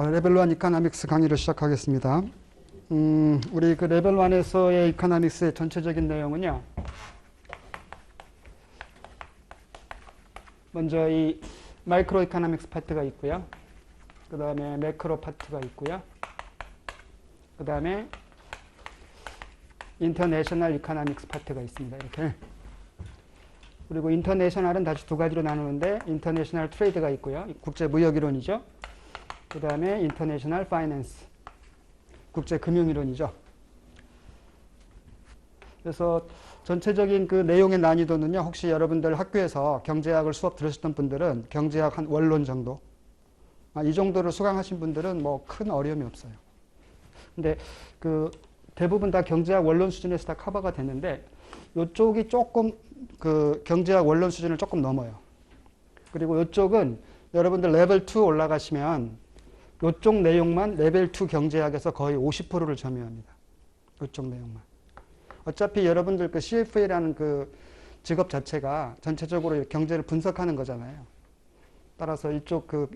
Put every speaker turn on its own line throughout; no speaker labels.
레벨 1 이코노믹스 강의를 시작하겠습니다. 우리 그 레벨 1에서의 이코노믹스의 전체적인 내용은요. 먼저 이 마이크로 이코노믹스 파트가 있고요. 그 다음에 매크로 파트가 있고요. 그 다음에 인터내셔널 이코노믹스 파트가 있습니다. 이렇게. 그리고 인터내셔널은 다시 두 가지로 나누는데 인터내셔널 트레이드가 있고요. 국제 무역 이론이죠. 그 다음에 인터내셔널 파이낸스, 국제 금융 이론이죠. 그래서 전체적인 그 내용의 난이도는요. 혹시 여러분들 학교에서 경제학을 수업 들으셨던 분들은 경제학 한 원론 정도, 이 정도를 수강하신 분들은 뭐 큰 어려움이 없어요. 근데 그 대부분 다 경제학 원론 수준에서 다 커버가 됐는데 이쪽이 조금 그 경제학 원론 수준을 조금 넘어요. 그리고 이쪽은 여러분들 레벨 2 올라가시면 이쪽 내용만 레벨 2 경제학에서 거의 50%를 점유합니다. 이쪽 내용만. 어차피 여러분들 그 CFA라는 그 직업 자체가 전체적으로 경제를 분석하는 거잖아요. 따라서 이쪽 그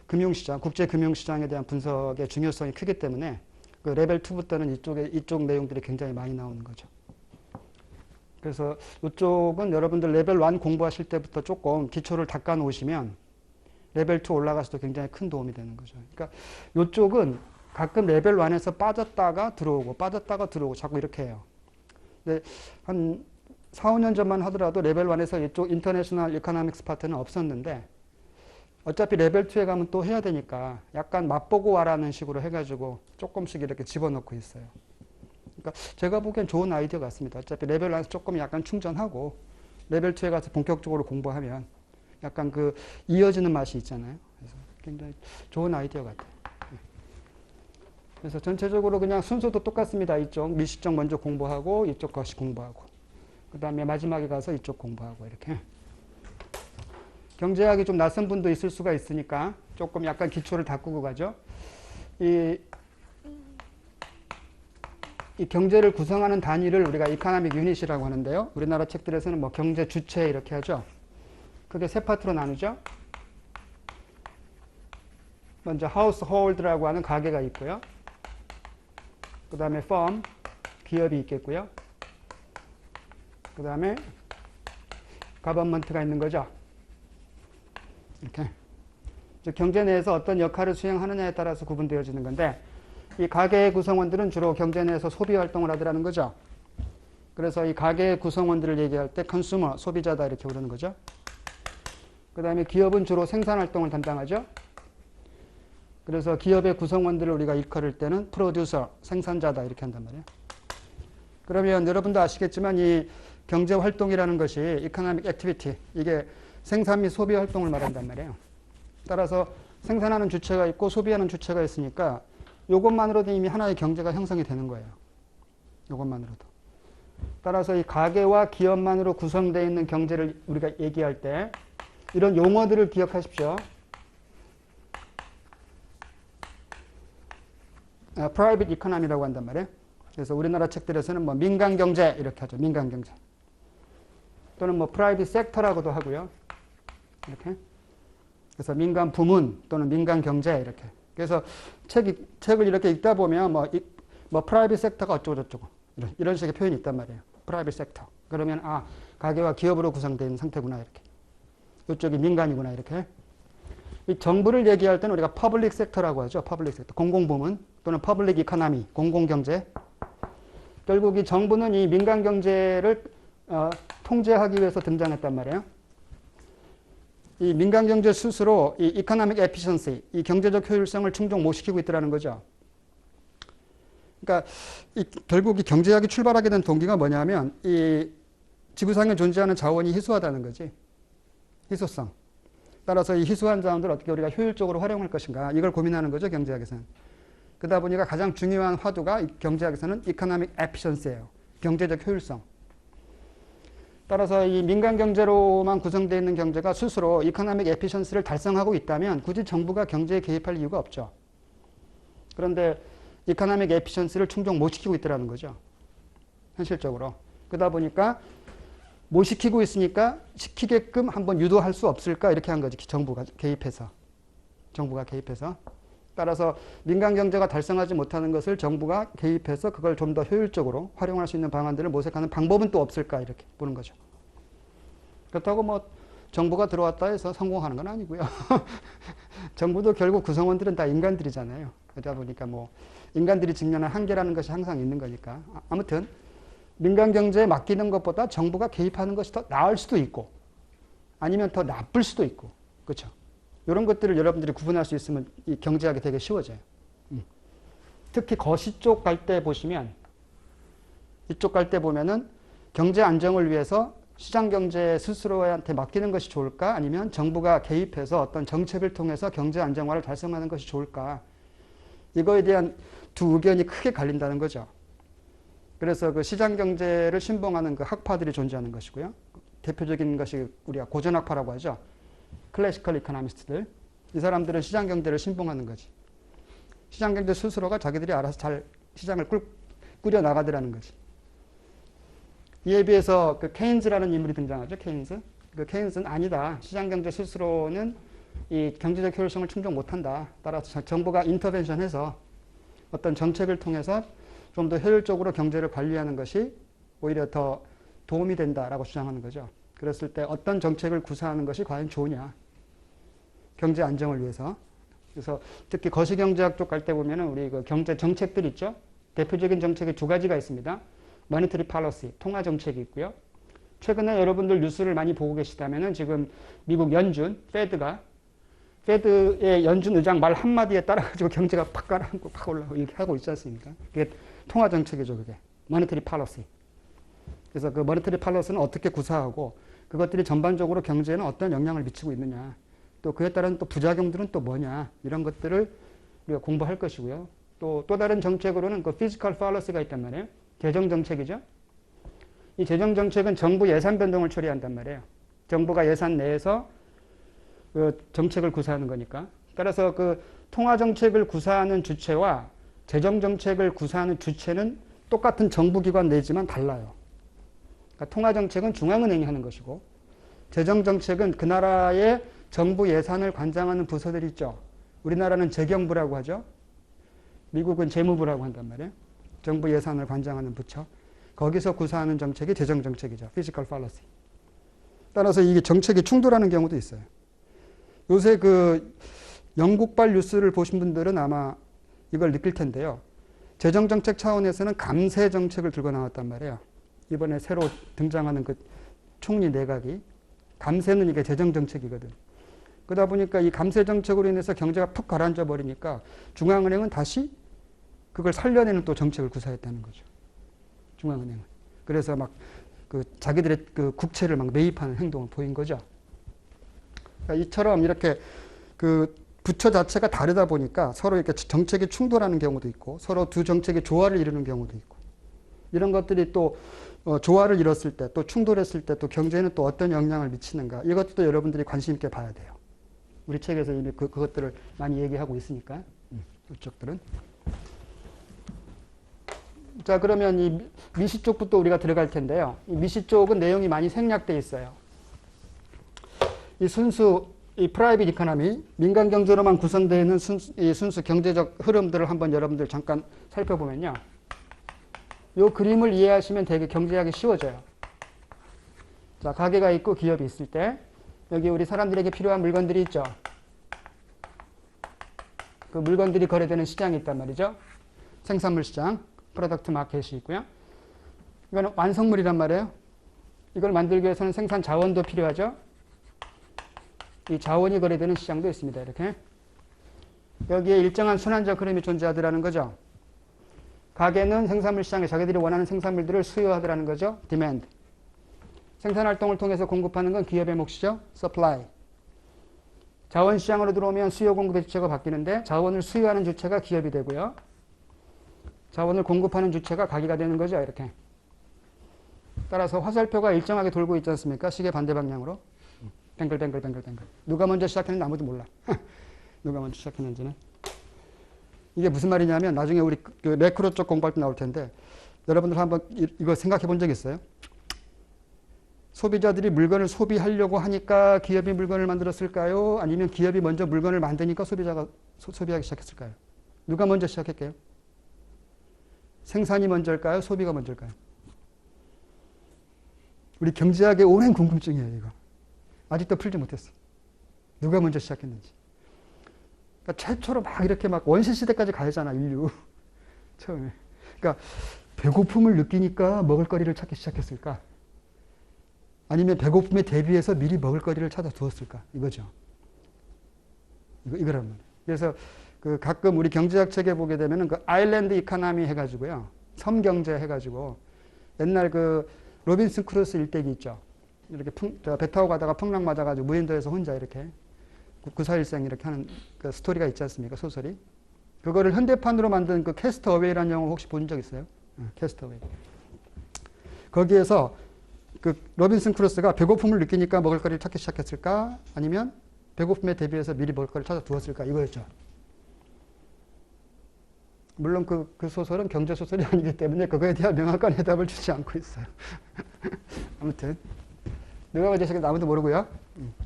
금융시장, 국제 금융시장에 대한 분석의 중요성이 크기 때문에 그 레벨 2부터는 이쪽 내용들이 굉장히 많이 나오는 거죠. 그래서 이쪽은 여러분들 레벨 1 공부하실 때부터 조금 기초를 닦아 놓으시면 레벨 2 올라가서도 굉장히 큰 도움이 되는 거죠. 그러니까 이쪽은 가끔 레벨 1에서 빠졌다가 들어오고 자꾸 이렇게 해요. 근데 한 4, 5년 전만 하더라도 레벨 1에서 이쪽 인터내셔널 이코노믹스 파트는 없었는데 어차피 레벨 2에 가면 또 해야 되니까 약간 맛보고 와라는 식으로 해가지고 조금씩 이렇게 집어넣고 있어요. 그러니까 제가 보기엔 좋은 아이디어 같습니다. 어차피 레벨 1에서 조금 약간 충전하고 레벨 2에 가서 본격적으로 공부하면 약간 그 이어지는 맛이 있잖아요. 그래서 굉장히 좋은 아이디어 같아요. 그래서 전체적으로 그냥 순서도 똑같습니다. 이쪽 미시적 먼저 공부하고 이쪽 것이 공부하고 그 다음에 마지막에 가서 이쪽 공부하고 이렇게. 경제학이 좀 낯선 분도 있을 수가 있으니까 조금 약간 기초를 닦고 가죠. 이 경제를 구성하는 단위를 우리가 이코노믹 유닛이라고 하는데요. 우리나라 책들에서는 뭐 경제 주체 이렇게 하죠. 그게 세 파트로 나누죠. 먼저 하우스홀드라고 하는 가게가 있고요. 그 다음에 firm, 기업이 있겠고요. 그 다음에 government가 있는 거죠. 이렇게. 경제 내에서 어떤 역할을 수행하느냐에 따라서 구분되어지는 건데 이 가계의 구성원들은 주로 경제 내에서 소비 활동을 하더라는 거죠. 그래서 이 가계의 구성원들을 얘기할 때 컨슈머, 소비자다 이렇게 부르는 거죠. 그 다음에 기업은 주로 생산 활동을 담당하죠. 그래서 기업의 구성원들을 우리가 일컬을 때는 프로듀서, 생산자다 이렇게 한단 말이에요. 그러면 여러분도 아시겠지만 이 경제 활동이라는 것이 이코노믹 액티비티, 이게 생산 및 소비 활동을 말한단 말이에요. 따라서 생산하는 주체가 있고 소비하는 주체가 있으니까 이것만으로도 이미 하나의 경제가 형성이 되는 거예요. 이것만으로도. 따라서 이 가계와 기업만으로 구성되어 있는 경제를 우리가 얘기할 때 이런 용어들을 기억하십시오. 프라이빗 이코노미라고 한단 말이에요. 그래서 우리나라 책들에서는 뭐 민간 경제 이렇게 하죠. 민간 경제. 또는 뭐 프라이빗 섹터라고도 하고요. 이렇게. 그래서 민간 부문 또는 민간 경제 이렇게. 그래서 책을 이렇게 읽다 보면 뭐 프라이빗 섹터가 어쩌고 저쩌고 이런 식의 표현이 있단 말이에요. 프라이빗 섹터. 그러면 가계와 기업으로 구성되어 있는 상태구나 이렇게. 이쪽이 민간이구나 이렇게. 이 정부를 얘기할 때는 우리가 퍼블릭 섹터라고 하죠. 퍼블릭 섹터. 공공부문 또는 퍼블릭 이코노미, 공공경제. 결국 이 정부는 이 민간 경제를 통제하기 위해서 등장했단 말이에요. 이 민간 경제 스스로 이 이코노믹 에피션시, 이 경제적 효율성을 충족 못 시키고 있더라는 거죠. 그러니까 결국 이 경제학이 출발하게 된 동기가 뭐냐면 이 지구상에 존재하는 자원이 희소하다는 거지. 희소성. 따라서 이 희소한 자원들을 어떻게 우리가 효율적으로 활용할 것인가 이걸 고민하는 거죠. 경제학에서는. 그러다 보니까 가장 중요한 화두가 경제학에서는 이코노믹 에피션시예요. 경제적 효율성. 따라서 이 민간 경제로만 구성되어 있는 경제가 스스로 이코노믹 에피션시를 달성하고 있다면 굳이 정부가 경제에 개입할 이유가 없죠. 그런데 이코노믹 에피션시를 충족 못 시키고 있더라는 거죠. 현실적으로. 그러다 보니까 못 시키고 있으니까 시키게끔 한번 유도할 수 없을까 이렇게 한 거지. 정부가 개입해서. 따라서 민간 경제가 달성하지 못하는 것을 정부가 개입해서 그걸 좀 더 효율적으로 활용할 수 있는 방안들을 모색하는 방법은 또 없을까 이렇게 보는 거죠. 그렇다고 뭐 정부가 들어왔다 해서 성공하는 건 아니고요. 정부도 결국 구성원들은 다 인간들이잖아요. 그러다 보니까 뭐 인간들이 직면한 한계라는 것이 항상 있는 거니까. 아무튼 민간 경제에 맡기는 것보다 정부가 개입하는 것이 더 나을 수도 있고 아니면 더 나쁠 수도 있고. 그렇죠? 이런 것들을 여러분들이 구분할 수 있으면 이 경제학이 되게 쉬워져요. 특히 거시 쪽 갈 때 보시면 이쪽 갈 때 보면은 경제 안정을 위해서 시장 경제 스스로한테 맡기는 것이 좋을까? 아니면 정부가 개입해서 어떤 정책을 통해서 경제 안정화를 달성하는 것이 좋을까? 이거에 대한 두 의견이 크게 갈린다는 거죠. 그래서 그 시장 경제를 신봉하는 그 학파들이 존재하는 것이고요. 대표적인 것이 우리가 고전학파라고 하죠. 클래시컬 이코노미스트들. 이 사람들은 시장 경제를 신봉하는 거지. 시장 경제 스스로가 자기들이 알아서 잘 시장을 꾸려 나가더라는 거지. 이에 비해서 그 케인즈라는 인물이 등장하죠. 케인즈. 그 케인즈는 아니다. 시장 경제 스스로는 이 경제적 효율성을 충족 못한다. 따라서 정부가 인터벤션해서 어떤 정책을 통해서 좀 더 효율적으로 경제를 관리하는 것이 오히려 더 도움이 된다라고 주장하는 거죠. 그랬을 때 어떤 정책을 구사하는 것이 과연 좋으냐. 경제 안정을 위해서. 그래서 특히 거시경제학 쪽 갈 때 보면은 우리 그 경제 정책들 있죠. 대표적인 정책이 두 가지가 있습니다. 모니터리 팔러시, 통화 정책이 있고요. 최근에 여러분들 뉴스를 많이 보고 계시다면은 지금 미국 연준, 페드의 연준 의장 말 한마디에 따라가지고 경제가 팍 가라앉고 팍 올라가고 이렇게 하고 있지 않습니까? 그게 통화 정책이죠, 그게. 모니터리 팔러시. 그래서 그 모니터리 팔러시는 어떻게 구사하고 그것들이 전반적으로 경제에는 어떤 영향을 미치고 있느냐. 또 그에 따른 또 부작용들은 또 뭐냐. 이런 것들을 우리가 공부할 것이고요. 또 다른 정책으로는 그 피지컬 팔러시가 있단 말이에요. 재정 정책이죠. 이 재정 정책은 정부 예산 변동을 처리한단 말이에요. 정부가 예산 내에서 그 정책을 구사하는 거니까. 따라서 그 통화 정책을 구사하는 주체와 재정 정책을 구사하는 주체는 똑같은 정부기관 내지만 달라요. 그러니까 통화 정책은 중앙은행이 하는 것이고 재정 정책은 그 나라의 정부 예산을 관장하는 부서들이 있죠. 우리나라는 재경부라고 하죠. 미국은 재무부라고 한단 말이에요. 정부 예산을 관장하는 부처. 거기서 구사하는 정책이 재정 정책이죠. Fiscal Policy. 따라서 이게 정책이 충돌하는 경우도 있어요. 요새 그 영국발 뉴스를 보신 분들은 아마 이걸 느낄 텐데요. 재정 정책 차원에서는 감세 정책을 들고 나왔단 말이에요. 이번에 새로 등장하는 그 총리 내각이 감세는 이게 재정 정책이거든. 그러다 보니까 이 감세 정책으로 인해서 경제가 푹 가라앉아 버리니까 중앙은행은 다시 그걸 살려내는 또 정책을 구사했다는 거죠. 중앙은행은. 그래서 막 그 자기들의 그 국채를 막 매입하는 행동을 보인 거죠. 그러니까 이처럼 이렇게 그 부처 자체가 다르다 보니까 서로 이렇게 정책이 충돌하는 경우도 있고 서로 두 정책이 조화를 이루는 경우도 있고 이런 것들이 또 조화를 이뤘을 때 또 충돌했을 때 또 경제에는 또 어떤 영향을 미치는가 이것도 여러분들이 관심 있게 봐야 돼요. 우리 책에서 이미 그것들을 많이 얘기하고 있으니까 이쪽들은. 자, 그러면 이 미시 쪽부터 우리가 들어갈 텐데요. 이 미시 쪽은 내용이 많이 생략되어 있어요. 이 프라이빗 이코노미, 민간 경제로만 구성되어 있는 순수 경제적 흐름들을 한번 여러분들 잠깐 살펴보면요. 이 그림을 이해하시면 되게 경제하기 쉬워져요. 자, 가게가 있고 기업이 있을 때 여기 우리 사람들에게 필요한 물건들이 있죠. 그 물건들이 거래되는 시장이 있단 말이죠. 생산물 시장, 프로덕트 마켓이 있고요. 이거는 완성물이란 말이에요. 이걸 만들기 위해서는 생산 자원도 필요하죠. 이 자원이 거래되는 시장도 있습니다. 이렇게. 여기에 일정한 순환적 흐름이 존재하더라는 거죠. 가게는 생산물 시장에 자기들이 원하는 생산물들을 수요하더라는 거죠. demand. 생산활동을 통해서 공급하는 건 기업의 몫이죠. supply. 자원시장으로 들어오면 수요 공급의 주체가 바뀌는데 자원을 수요하는 주체가 기업이 되고요. 자원을 공급하는 주체가 가게가 되는 거죠. 이렇게. 따라서 화살표가 일정하게 돌고 있지 않습니까? 시계 반대 방향으로. 뱅글뱅글뱅글뱅글. 누가 먼저 시작했는지 아무도 몰라. 누가 먼저 시작했는지는. 이게 무슨 말이냐면 나중에 우리 그 매크로 쪽 공부할 때 나올 텐데 여러분들 한번 이거 생각해 본 적 있어요? 소비자들이 물건을 소비하려고 하니까 기업이 물건을 만들었을까요? 아니면 기업이 먼저 물건을 만드니까 소비자가 소비하기 시작했을까요? 누가 먼저 시작했게요? 생산이 먼저일까요? 소비가 먼저일까요? 우리 경제학의 오랜 궁금증이에요, 이거. 아직도 풀지 못했어. 누가 먼저 시작했는지. 그러니까 최초로 막 이렇게 막 원시 시대까지 가야잖아, 인류. 처음에. 그러니까 배고픔을 느끼니까 먹을거리를 찾기 시작했을까? 아니면 배고픔에 대비해서 미리 먹을거리를 찾아 두었을까? 이거죠. 이거란 말이에요. 그래서 그 가끔 우리 경제학 책에 보게 되면은 그 아일랜드 이코노미 해가지고요. 섬경제 해가지고 옛날 그 로빈슨 크루소 일대기 있죠. 이렇게 배 타고 가다가 풍랑 맞아가지고 무인도에서 혼자 이렇게 구사일생 이렇게 하는 그 스토리가 있지 않습니까? 소설이. 그거를 현대판으로 만든 그 캐스트어웨이라는 영화 혹시 본 적 있어요? 캐스트어웨이. 거기에서 그 로빈슨 크루소가 배고픔을 느끼니까 먹을거리를 찾기 시작했을까? 아니면 배고픔에 대비해서 미리 먹을거리를 찾아 두었을까? 이거였죠. 물론 그 소설은 경제소설이 아니기 때문에 그거에 대한 명확한 해답을 주지 않고 있어요. 아무튼 누가 먼저 시작했는지 아무도 모르고요.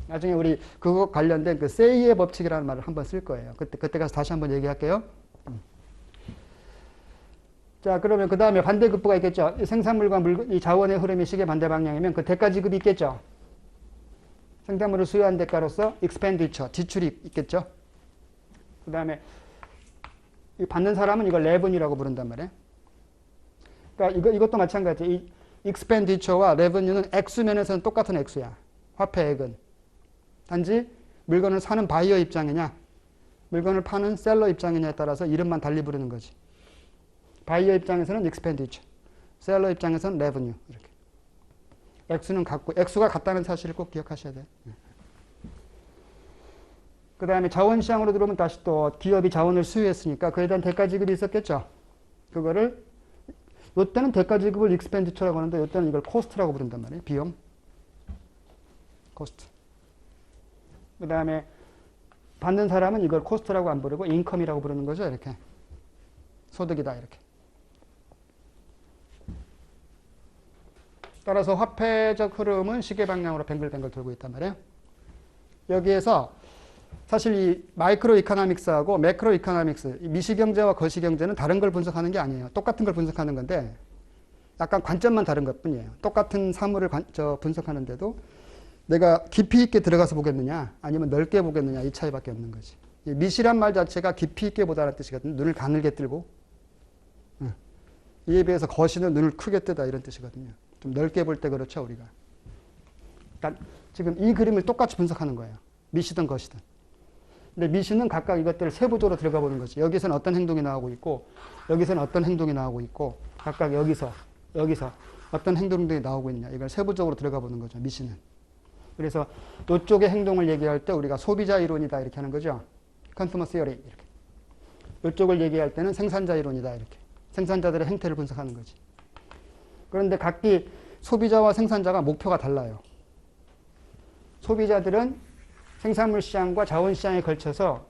나중에 우리 그거 관련된 그 세이의 법칙이라는 말을 한번 쓸 거예요. 그때 가서 다시 한번 얘기할게요. 자, 그러면 그 다음에 반대급부가 있겠죠. 생산물과 이 자원의 흐름이 시계 반대 방향이면 그 대가 지급이 있겠죠. 생산물을 수요한 대가로서 expenditure, 지출이 있겠죠. 그 다음에 받는 사람은 이걸 revenue라고 부른단 말이에요. 그러니까 이것도 마찬가지. 이 expenditure와 revenue는 액수면에서는 똑같은 액수야. 화폐액은. 단지 물건을 사는 바이어 입장이냐, 물건을 파는 셀러 입장이냐에 따라서 이름만 달리 부르는 거지. 바이어 입장에서는 expenditure, 셀러 입장에서는 revenue. 이렇게. 액수는 같고, 액수가 같다는 사실을 꼭 기억하셔야 돼요. 그 다음에 자원시장으로 들어오면 다시 또 기업이 자원을 수요했으니까 그에 대한 대가 지급이 있었겠죠. 그거를 이때는 대가 지급을 expenditure라고 하는데 이때는 이걸 cost라고 부른단 말이에요. 비용. cost. 그 다음에 받는 사람은 이걸 cost라고 안 부르고 income이라고 부르는 거죠. 이렇게. 소득이다. 이렇게. 따라서 화폐적 흐름은 시계 방향으로 뱅글뱅글 돌고 있단 말이에요. 여기에서 사실 이 마이크로 이코노믹스하고 매크로 이코노믹스, 미시경제와 거시경제는 다른 걸 분석하는 게 아니에요. 똑같은 걸 분석하는 건데 약간 관점만 다른 것 뿐이에요. 똑같은 사물을 분석하는데도 내가 깊이 있게 들어가서 보겠느냐 아니면 넓게 보겠느냐 이 차이밖에 없는 거지. 미시란 말 자체가 깊이 있게 보다는 뜻이거든요. 눈을 가늘게 뜨고. 이에 비해서 거시는 눈을 크게 뜨다 이런 뜻이거든요. 좀 넓게 볼 때 그렇죠, 우리가. 일단 지금 이 그림을 똑같이 분석하는 거예요. 미시든 거시든. 근데 미시는 각각 이것들을 세부적으로 들어가 보는 거지. 여기서는 어떤 행동이 나오고 있고, 여기서는 어떤 행동이 나오고 있고, 각각 여기서 어떤 행동들이 나오고 있냐. 이걸 세부적으로 들어가 보는 거죠, 미시는. 그래서 이쪽의 행동을 얘기할 때 우리가 소비자 이론이다 이렇게 하는 거죠. 컨슈머 시어리 이렇게. 이쪽을 얘기할 때는 생산자 이론이다 이렇게. 생산자들의 행태를 분석하는 거지. 그런데 각기 소비자와 생산자가 목표가 달라요. 소비자들은 생산물 시장과 자원 시장에 걸쳐서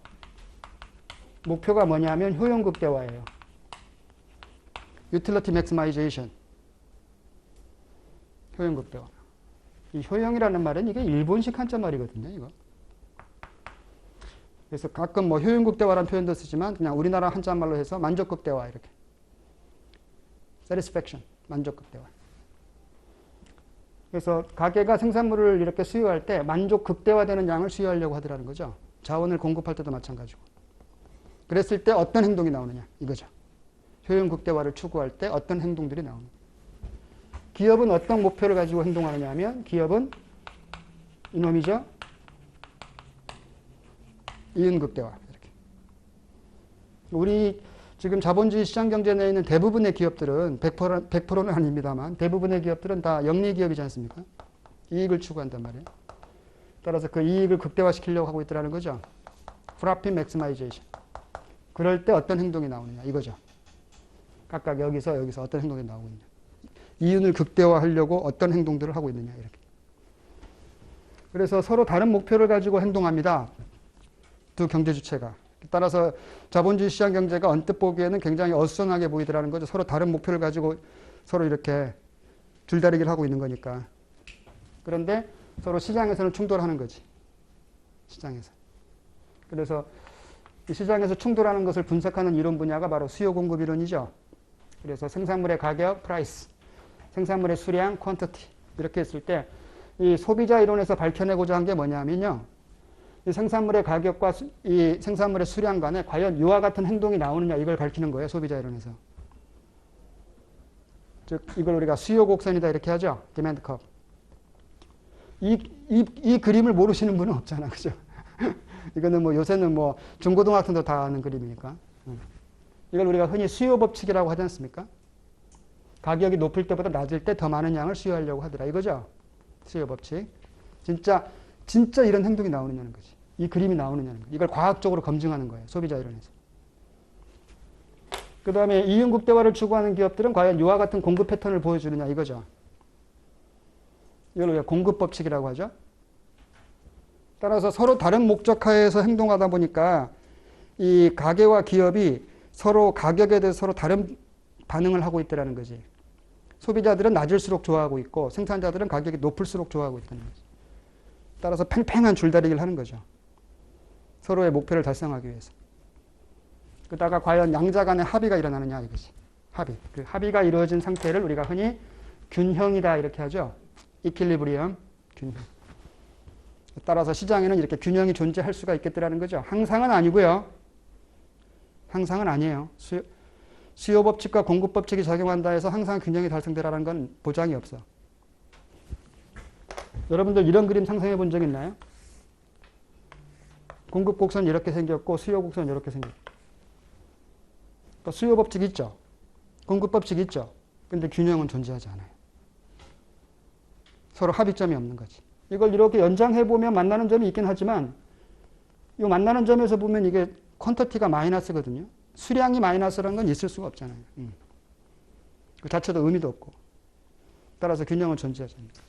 목표가 뭐냐면 효용 극대화예요. utility maximization. 효용 극대화. 이 효용이라는 말은 이게 일본식 한자 말이거든요, 이거. 그래서 가끔 뭐 효용 극대화라는 표현도 쓰지만 그냥 우리나라 한자 말로 해서 만족 극대화 이렇게. satisfaction. 만족 극대화. 그래서 가게가 생산물을 이렇게 수요할 때 만족 극대화되는 양을 수요하려고 하더라는 거죠. 자원을 공급할 때도 마찬가지고. 그랬을 때 어떤 행동이 나오느냐 이거죠. 효용 극대화를 추구할 때 어떤 행동들이 나오느냐. 기업은 어떤 목표를 가지고 행동하느냐 하면 기업은 이놈이죠. 이윤 극대화. 이렇게. 우리 지금 자본주의 시장 경제 내에 있는 대부분의 기업들은 100%는 아닙니다만 대부분의 기업들은 다 영리 기업이지 않습니까? 이익을 추구한단 말이에요. 따라서 그 이익을 극대화시키려고 하고 있더라는 거죠. Profit Maximization. 그럴 때 어떤 행동이 나오느냐 이거죠. 각각 여기서 어떤 행동이 나오고 있느냐. 이윤을 극대화하려고 어떤 행동들을 하고 있느냐 이렇게. 그래서 서로 다른 목표를 가지고 행동합니다. 두 경제 주체가. 따라서 자본주의 시장 경제가 언뜻 보기에는 굉장히 어수선하게 보이더라는 거죠. 서로 다른 목표를 가지고 서로 이렇게 줄다리기를 하고 있는 거니까. 그런데 서로 시장에서는 충돌하는 거지. 시장에서. 그래서 이 시장에서 충돌하는 것을 분석하는 이론 분야가 바로 수요 공급 이론이죠. 그래서 생산물의 가격, 프라이스, 생산물의 수량, 퀀티티 이렇게 했을 때 이 소비자 이론에서 밝혀내고자 한 게 뭐냐면요. 이 생산물의 가격과 이 생산물의 수량 간에 과연 이와 같은 행동이 나오느냐 이걸 밝히는 거예요. 소비자 이론에서. 즉 이걸 우리가 수요 곡선이다 이렇게 하죠. 디맨드 커브. 이 그림을 모르시는 분은 없잖아. 그죠? 이거는 뭐 요새는 뭐 중고등학생도 다 아는 그림이니까. 이걸 우리가 흔히 수요 법칙이라고 하지 않습니까? 가격이 높을 때보다 낮을 때 더 많은 양을 수요하려고 하더라. 이거죠? 수요 법칙. 진짜 이런 행동이 나오느냐는 거지. 이 그림이 나오느냐는 거지. 이걸 과학적으로 검증하는 거예요. 소비자 이론에서. 그 다음에 이윤국대화를 추구하는 기업들은 과연 이와 같은 공급 패턴을 보여주느냐 이거죠. 이걸 우리가 공급 법칙이라고 하죠. 따라서 서로 다른 목적하에서 행동하다 보니까 이 가게와 기업이 서로 가격에 대해서 서로 다른 반응을 하고 있다는 거지. 소비자들은 낮을수록 좋아하고 있고 생산자들은 가격이 높을수록 좋아하고 있다는 거지. 따라서 팽팽한 줄다리기를 하는 거죠. 서로의 목표를 달성하기 위해서. 그러다가 과연 양자 간의 합의가 일어나느냐 이거지. 합의. 그 합의가 이루어진 상태를 우리가 흔히 균형이다 이렇게 하죠. 이퀄리브리엄, 균형. 따라서 시장에는 이렇게 균형이 존재할 수가 있겠더라는 거죠. 항상은 아니고요. 항상은 아니에요. 수요 법칙과 공급 법칙이 작용한다 해서 항상 균형이 달성되라는 건 보장이 없어. 여러분들 이런 그림 상상해 본 적 있나요? 공급 곡선 이렇게 생겼고 수요 곡선 이렇게 생겼고. 그러니까 수요 법칙 있죠. 공급 법칙 있죠. 근데 균형은 존재하지 않아요. 서로 합의점이 없는 거지. 이걸 이렇게 연장해 보면 만나는 점이 있긴 하지만 이 만나는 점에서 보면 이게 퀀터티가 마이너스거든요. 수량이 마이너스라는 건 있을 수가 없잖아요. 그 자체도 의미도 없고. 따라서 균형은 존재하지 않는 거죠.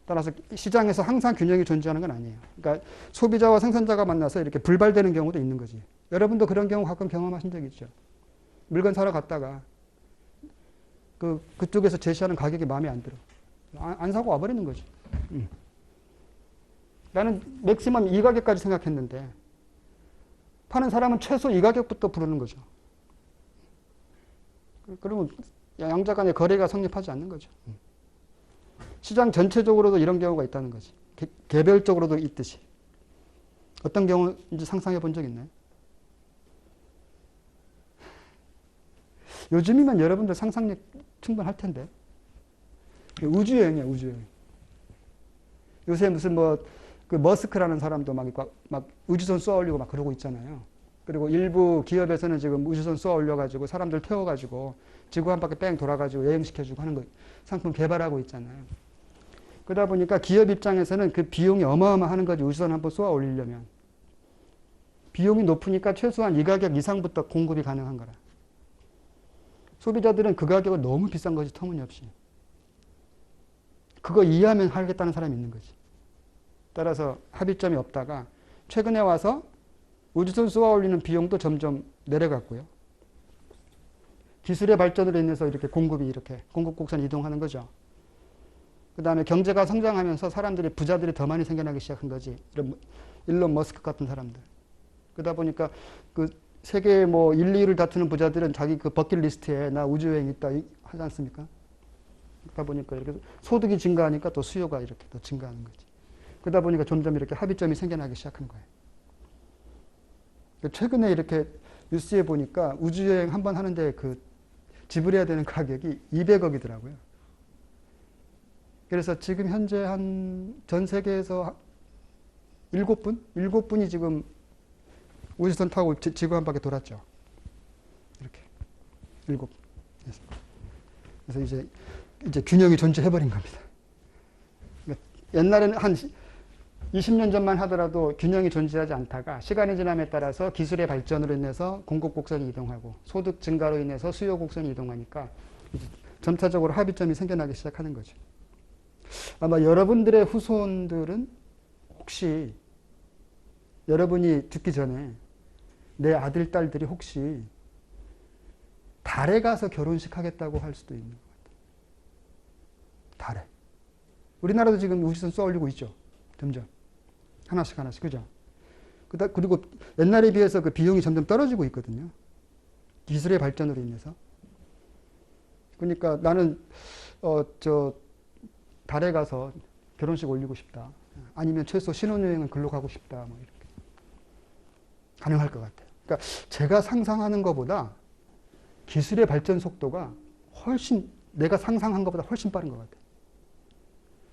따라서 시장에서 항상 균형이 존재하는 건 아니에요. 그러니까 소비자와 생산자가 만나서 이렇게 불발되는 경우도 있는 거지. 여러분도 그런 경우 가끔 경험하신 적 있죠. 물건 사러 갔다가 그쪽에서 제시하는 가격이 마음에 안 들어. 안 사고 와버리는 거지. 나는 맥시멈 이 가격까지 생각했는데 파는 사람은 최소 이 가격부터 부르는 거죠. 그러면 양자 간의 거래가 성립하지 않는 거죠. 시장 전체적으로도 이런 경우가 있다는 거지. 개별적으로도 있듯이. 어떤 경우인지 상상해 본 적 있나요? 요즘이면 여러분들 상상력 충분할 텐데. 우주여행이야, 우주여행. 요새 무슨 그 머스크라는 사람도 막 우주선 쏘아 올리고 막 그러고 있잖아요. 그리고 일부 기업에서는 지금 우주선 쏘아 올려가지고 사람들 태워가지고 지구 한 바퀴 뺑 돌아가지고 여행시켜주고 하는 거 상품 개발하고 있잖아요. 그러다 보니까 기업 입장에서는 그 비용이 어마어마하는 거지. 우주선 한번 쏘아 올리려면. 비용이 높으니까 최소한 이 가격 이상부터 공급이 가능한 거라. 소비자들은 그 가격은 너무 비싼 거지, 터무니없이. 그거 이해하면 하겠다는 사람이 있는 거지. 따라서 합의점이 없다가 최근에 와서 우주선 쏘아 올리는 비용도 점점 내려갔고요. 기술의 발전으로 인해서 이렇게 공급 곡선이 이동하는 거죠. 그 다음에 경제가 성장하면서 부자들이 더 많이 생겨나기 시작한 거지. 일론 머스크 같은 사람들. 그러다 보니까 그 세계 1, 2위를 다투는 부자들은 자기 그 버킷리스트에 나 우주여행 있다 하지 않습니까? 그러다 보니까 이렇게 소득이 증가하니까 또 수요가 이렇게 더 증가하는 거지. 그러다 보니까 점점 이렇게 합의점이 생겨나기 시작한 거예요. 최근에 이렇게 뉴스에 보니까 우주여행 한 번 하는데 지불해야 되는 가격이 200억이더라고요. 그래서 지금 현재 전 세계에서 7분이 지금 우주선 타고 지구 한 바퀴 돌았죠. 이렇게 7. 그래서 이제 균형이 존재해버린 겁니다. 그러니까 옛날에는 한 20년 전만 하더라도 균형이 존재하지 않다가 시간이 지남에 따라서 기술의 발전으로 인해서 공급 곡선이 이동하고 소득 증가로 인해서 수요 곡선이 이동하니까 이제 점차적으로 합의점이 생겨나기 시작하는 거죠. 아마 여러분들의 후손들은 혹시 여러분이 죽기 전에 내 아들, 딸들이 혹시 달에 가서 결혼식 하겠다고 할 수도 있는 것 같아요. 달에. 우리나라도 지금 우주선 쏘아 올리고 있죠. 점점. 하나씩, 그죠? 그리고 옛날에 비해서 그 비용이 점점 떨어지고 있거든요. 기술의 발전으로 인해서. 그러니까 나는 달에 가서 결혼식 올리고 싶다. 아니면 최소 신혼여행은 글로 가고 싶다. 뭐 이렇게 가능할 것 같아요. 그러니까 제가 상상하는 것보다 기술의 발전 속도가 훨씬 내가 상상한 것보다 훨씬 빠른 것 같아요.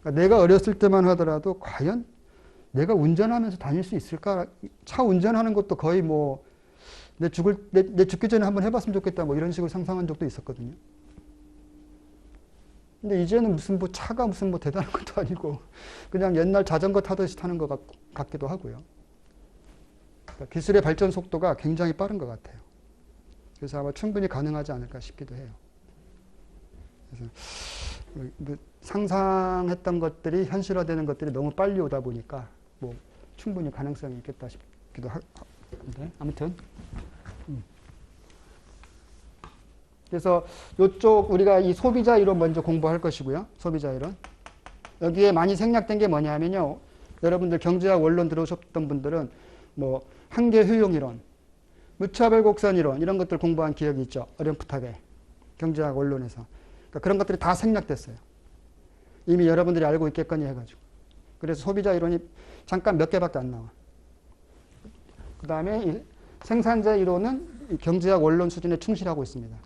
그러니까 내가 어렸을 때만 하더라도 과연 내가 운전하면서 다닐 수 있을까? 차 운전하는 것도 거의 뭐 내 죽기 전에 한번 해봤으면 좋겠다 뭐 이런 식으로 상상한 적도 있었거든요. 근데 이제는 무슨 뭐 차가 무슨 뭐 대단한 것도 아니고 그냥 옛날 자전거 타듯이 타는 것 같기도 하고요. 그러니까 기술의 발전 속도가 굉장히 빠른 것 같아요. 그래서 아마 충분히 가능하지 않을까 싶기도 해요. 그래서 뭐 상상했던 것들이 현실화되는 것들이 너무 빨리 오다 보니까 뭐 충분히 가능성이 있겠다 싶기도 한데 아무튼 그래서 이쪽 우리가 이 소비자 이론 먼저 공부할 것이고요. 소비자 이론. 여기에 많이 생략된 게 뭐냐면요. 여러분들 경제학 원론 들어오셨던 분들은 뭐 한계 효용 이론, 무차별 곡선 이론 이런 것들 공부한 기억이 있죠. 어렴풋하게 경제학 원론에서. 그러니까 그런 것들이 다 생략됐어요. 이미 여러분들이 알고 있겠거니 해가지고. 그래서 소비자 이론이 잠깐 몇 개밖에 안 나와. 그 다음에 이 생산자 이론은 경제학 원론 수준에 충실하고 있습니다.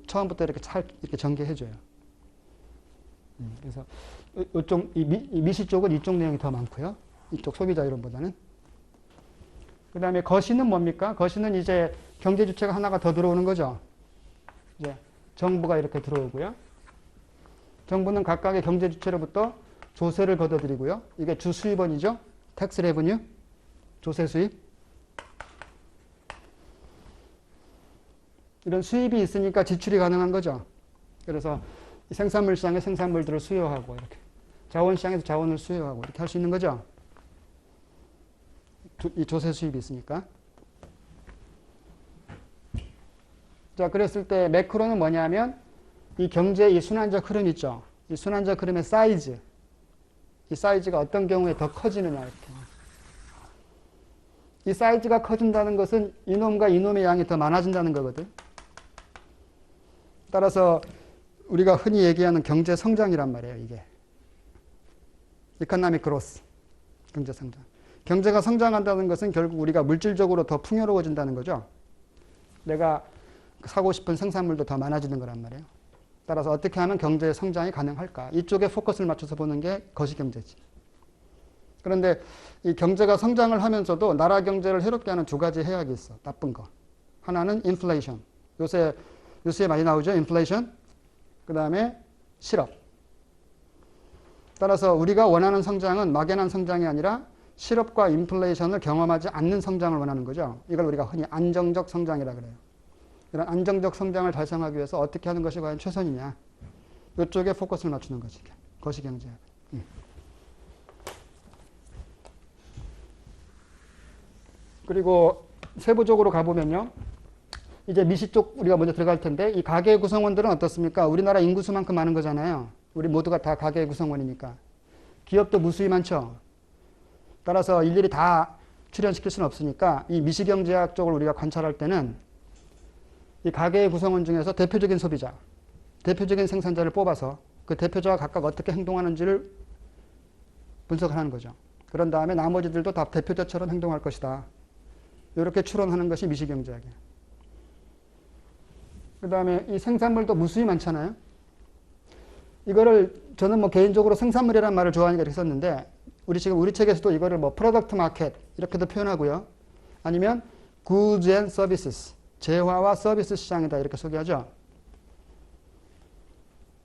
처음부터 이렇게 이렇게 전개해줘요. 그래서 이 미시 쪽은 이쪽 내용이 더 많고요. 이쪽 소비자 이론보다는. 그 다음에 거시는 뭡니까? 거시는 이제 경제 주체가 하나가 더 들어오는 거죠. 이제 정부가 이렇게 들어오고요. 정부는 각각의 경제 주체로부터 조세를 걷어들이고요. 이게 주 수입원이죠. 텍스 레버뉴, 조세 수입. 이런 수입이 있으니까 지출이 가능한 거죠. 그래서 생산물 시장에 생산물들을 수요하고 이렇게 자원 시장에서 자원을 수요하고 이렇게 할 수 있는 거죠. 이 조세 수입이 있으니까. 자, 그랬을 때 매크로는 뭐냐면 이 경제의 이 순환적 흐름 있죠. 이 순환적 흐름의 사이즈. 이 사이즈가 어떤 경우에 더 커지느냐 이렇게. 이 사이즈가 커진다는 것은 이놈과 이놈의 양이 더 많아진다는 거거든. 따라서 우리가 흔히 얘기하는 경제 성장이란 말이에요, 이게. 이코노믹 그로스. 경제 성장. 경제가 성장한다는 것은 결국 우리가 물질적으로 더 풍요로워진다는 거죠. 내가 사고 싶은 생산물도 더 많아지는 거란 말이에요. 따라서 어떻게 하면 경제의 성장이 가능할까? 이쪽에 포커스를 맞춰서 보는 게 거시경제지. 그런데 이 경제가 성장을 하면서도 나라 경제를 해롭게 하는 두 가지 해악이 있어. 나쁜 거. 하나는 인플레이션. 요새 뉴스에 많이 나오죠. 인플레이션. 그 다음에 실업. 따라서 우리가 원하는 성장은 막연한 성장이 아니라 실업과 인플레이션을 경험하지 않는 성장을 원하는 거죠. 이걸 우리가 흔히 안정적 성장이라 그래요. 이런 안정적 성장을 달성하기 위해서 어떻게 하는 것이 과연 최선이냐. 이쪽에 포커스를 맞추는 거지. 거시경제학. 그리고 세부적으로 가보면요. 이제 미시 쪽 우리가 먼저 들어갈 텐데 이 가계 구성원들은 어떻습니까? 우리나라 인구수만큼 많은 거잖아요. 우리 모두가 다 가계 구성원이니까. 기업도 무수히 많죠. 따라서 일일이 다 출연시킬 수는 없으니까 이 미시경제학 쪽을 우리가 관찰할 때는 이 가계의 구성원 중에서 대표적인 소비자, 대표적인 생산자를 뽑아서 그 대표자가 각각 어떻게 행동하는지를 분석하는 거죠. 그런 다음에 나머지들도 다 대표자처럼 행동할 것이다. 이렇게 추론하는 것이 미시경제학이에요. 그 다음에 이 생산물도 무수히 많잖아요. 이거를 저는 뭐 개인적으로 생산물이라는 말을 좋아하니까 이렇게 썼는데 우리 책에서도 이거를 뭐 프로덕트 마켓 이렇게도 표현하고요. 아니면 goods and services 재화와 서비스 시장이다 이렇게 소개하죠.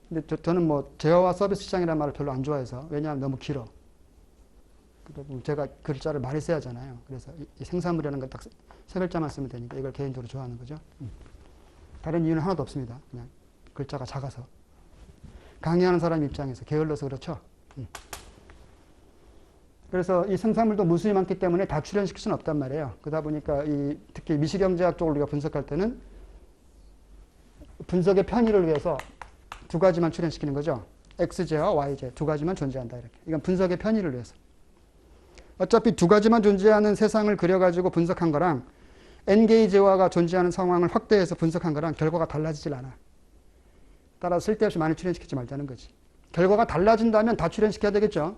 근데 저는 뭐 재화와 서비스 시장이라는 말을 별로 안 좋아해서 왜냐하면 너무 길어. 제가 글자를 많이 써야 하잖아요. 그래서 이 생산물이라는 걸 딱 세 글자만 쓰면 되니까 이걸 개인적으로 좋아하는 거죠. 다른 이유는 하나도 없습니다. 그냥 글자가 작아서. 강의하는 사람 입장에서 게을러서 그렇죠. 그래서 이 생산물도 무수히 많기 때문에 다 출연시킬 수는 없단 말이에요. 그러다 보니까 특히 미시경제학 쪽을 우리가 분석할 때는 분석의 편의를 위해서 두 가지만 출연시키는 거죠. X제와 Y제 두 가지만 존재한다. 이렇게. 이건 분석의 편의를 위해서. 어차피 두 가지만 존재하는 세상을 그려가지고 분석한 거랑 N개의 재화가 존재하는 상황을 확대해서 분석한 거랑 결과가 달라지질 않아. 따라서 쓸데없이 많이 출현시키지 말자는 거지. 결과가 달라진다면 다 출현시켜야 되겠죠.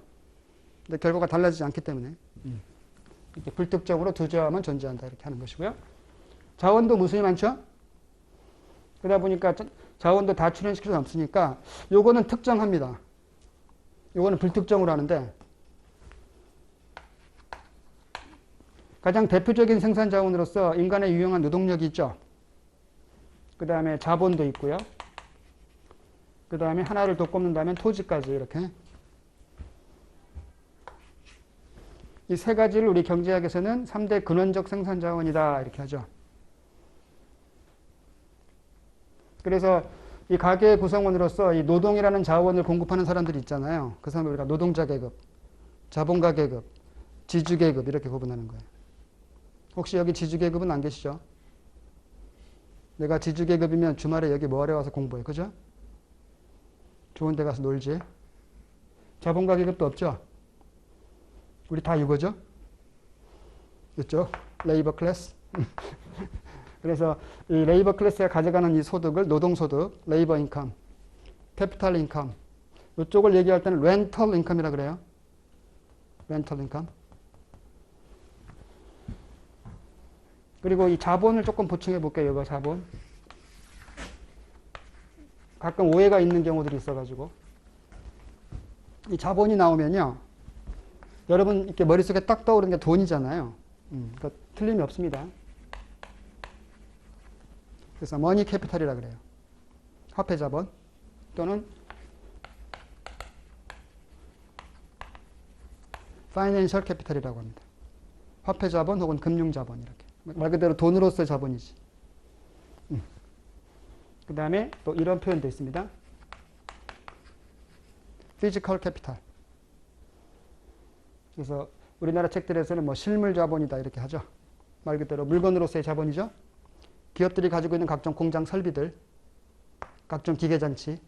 근데 결과가 달라지지 않기 때문에 이렇게 불특정으로 두 재화만 존재한다 이렇게 하는 것이고요. 자원도 무수히 많죠. 그러다 보니까 자원도 다 출현시킬 수 없으니까 요거는 특정합니다. 요거는 불특정으로 하는데 가장 대표적인 생산 자원으로서 인간의 유용한 노동력이 있죠. 그 다음에 자본도 있고요. 그 다음에 하나를 더 꼽는다면 토지까지 이렇게 이 세 가지를 우리 경제학에서는 3대 근원적 생산 자원이다 이렇게 하죠. 그래서 이 가계의 구성원으로서 이 노동이라는 자원을 공급하는 사람들이 있잖아요. 그 사람을 우리가 노동자 계급, 자본가 계급, 지주 계급 이렇게 구분하는 거예요. 혹시 여기 지주 계급은 안 계시죠? 내가 지주 계급이면 주말에 여기 뭐하러 와서 공부해, 그죠? 좋은 데 가서 놀지. 자본가 계급도 없죠? 우리 다 이거죠? 있죠? 레이버 클래스. 그래서 이 레이버 클래스가 가져가는 이 소득을 노동소득, 레이버 인컴, 캐피탈 인컴 이쪽을 얘기할 때는 렌털 인컴이라 그래요. 렌털 인컴. 그리고 이 자본을 조금 보충해 볼게요. 이거 자본. 가끔 오해가 있는 경우들이 있어가지고 이 자본이 나오면요. 여러분 이렇게 머릿속에 딱 떠오르는 게 돈이잖아요. 그러니까 틀림이 없습니다. 그래서 머니 캐피탈이라 그래요. 화폐 자본 또는 파이낸셜 캐피탈이라고 합니다. 화폐 자본 혹은 금융 자본 이렇게. 말 그대로 돈으로서의 자본이지. 그 다음에 또 이런 표현도 있습니다. 피지컬 캐피탈. 그래서 우리나라 책들에서는 뭐 실물 자본이다 이렇게 하죠. 말 그대로 물건으로서의 자본이죠. 기업들이 가지고 있는 각종 공장 설비들, 각종 기계장치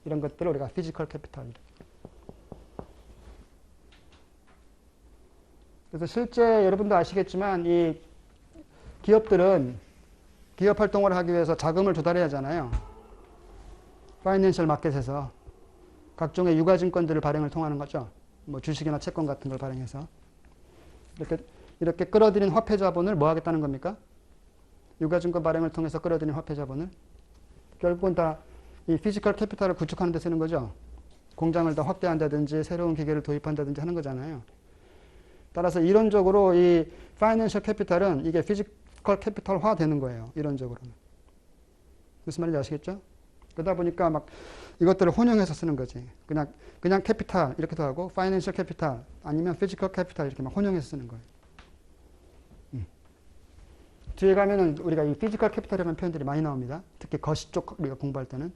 이런 것들을 우리가 피지컬 캐피탈. 그래서 실제 여러분도 아시겠지만 이 기업들은 기업 활동을 하기 위해서 자금을 조달해야 하잖아요. 파이낸셜 마켓에서 각종의 유가증권들을 발행을 통하는 거죠. 뭐 주식이나 채권 같은 걸 발행해서 이렇게 끌어들인 화폐 자본을 뭐 하겠다는 겁니까? 유가증권 발행을 통해서 끌어들인 화폐 자본을 결국은 다 이 피지컬 캐피탈을 구축하는 데 쓰는 거죠. 공장을 더 확대한다든지 새로운 기계를 도입한다든지 하는 거잖아요. 따라서 이론적으로 이 파이낸셜 캐피탈은 이게 피지컬 캐피탈화 되는 거예요. 이론적으로는. 무슨 말인지 아시겠죠? 그러다 보니까 막 이것들을 혼용해서 쓰는 거지. 그냥 캐피탈 이렇게도 하고 파이낸셜 캐피탈 아니면 피지컬 캐피탈 이렇게 막 혼용해서 쓰는 거예요. 뒤에 가면은 우리가 이 피지컬 캐피탈이라는 표현들이 많이 나옵니다. 특히 거시 쪽 우리가 공부할 때는.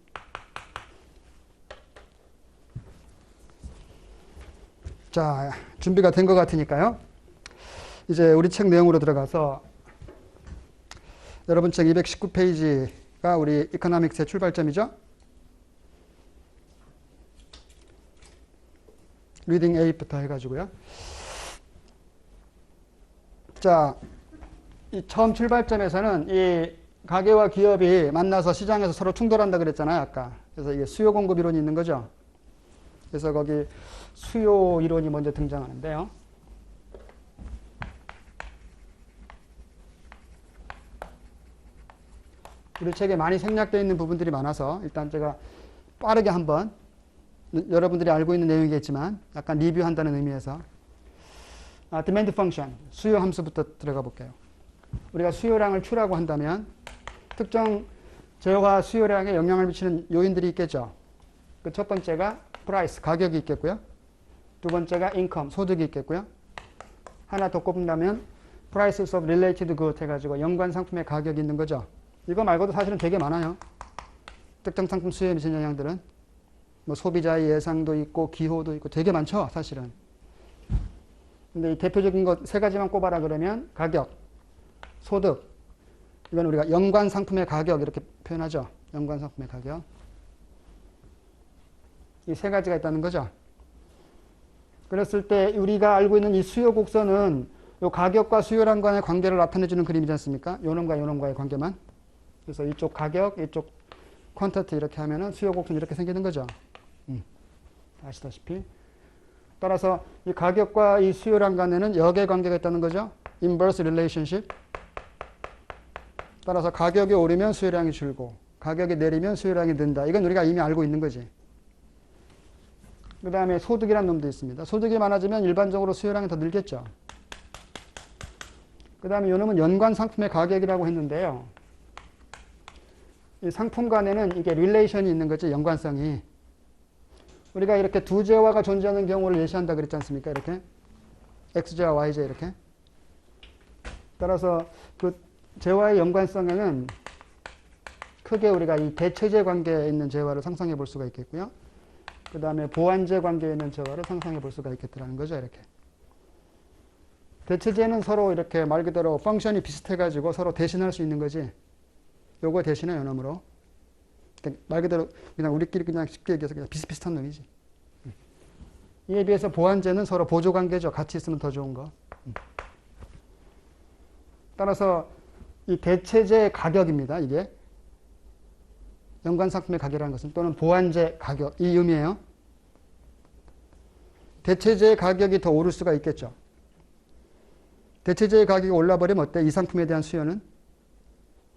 자, 준비가 된 것 같으니까요. 이제 우리 책 내용으로 들어가서 여러분 책 219페이지가 우리 이코노믹스의 출발점이죠. 리딩 8부터 해가지고요. 자, 이 처음 출발점에서는 이 가계와 기업이 만나서 시장에서 서로 충돌한다 그랬잖아요, 아까. 그래서 이게 수요 공급 이론이 있는 거죠. 그래서 거기 수요 이론이 먼저 등장하는데요. 우리 책에 많이 생략되어 있는 부분들이 많아서 일단 제가 빠르게 한번 여러분들이 알고 있는 내용이겠지만 약간 리뷰한다는 의미에서 디맨드 펑션, 수요 함수부터 들어가 볼게요. 우리가 수요량을 Q라고 한다면 특정 재화 수요량에 영향을 미치는 요인들이 있겠죠. 그 첫 번째가 price, 가격이 있겠고요. 두 번째가 income, 소득이 있겠고요. 하나 더 꼽는다면 prices of related good 해가지고 연관 상품의 가격이 있는 거죠. 이거 말고도 사실은 되게 많아요. 특정 상품 수요에 미치는 영향들은 뭐 소비자의 예상도 있고 기호도 있고 되게 많죠, 사실은. 근데 이 대표적인 것 세 가지만 꼽아라 그러면 가격, 소득, 이건 우리가 연관 상품의 가격 이렇게 표현하죠. 연관 상품의 가격. 이 세 가지가 있다는 거죠. 그랬을 때 우리가 알고 있는 이 수요 곡선은 요 가격과 수요량 간의 관계를 나타내주는 그림이지 않습니까? 요놈과 요놈과의 관계만. 그래서 이쪽 가격, 이쪽 퀀터티 이렇게 하면은 수요 곡선 이렇게 생기는 거죠. 아시다시피. 따라서 이 가격과 이 수요량 간에는 역의 관계가 있다는 거죠. inverse relationship. 따라서 가격이 오르면 수요량이 줄고 가격이 내리면 수요량이 는다. 이건 우리가 이미 알고 있는 거지. 그 다음에 소득이라는 놈도 있습니다. 소득이 많아지면 일반적으로 수요량이 더 늘겠죠. 그 다음에 이 놈은 연관 상품의 가격이라고 했는데요. 이 상품 간에는 이게 릴레이션이 있는 거지, 연관성이. 우리가 이렇게 두 재화가 존재하는 경우를 예시한다 그랬지 않습니까? 이렇게. X재와 Y재 이렇게. 따라서 그 재화의 연관성에는 크게 우리가 이 대체재 관계에 있는 재화를 상상해 볼 수가 있겠고요. 그 다음에 보완재 관계에 있는 재화를 상상해 볼 수가 있겠다는 거죠. 이렇게. 대체재는 서로 이렇게 말 그대로 펑션이 비슷해가지고 서로 대신할 수 있는 거지. 요거 대신에 요 놈으로. 말 그대로 그냥 우리끼리 그냥 쉽게 얘기해서 그냥 비슷비슷한 놈이지. 이에 비해서 보완재는 서로 보조 관계죠. 같이 있으면 더 좋은 거. 따라서 이 대체재 가격입니다. 이게. 연관상품의 가격이라는 것은 또는 보완재 가격 이 의미예요. 대체재의 가격이 더 오를 수가 있겠죠. 대체재의 가격이 올라버리면 어때? 이 상품에 대한 수요는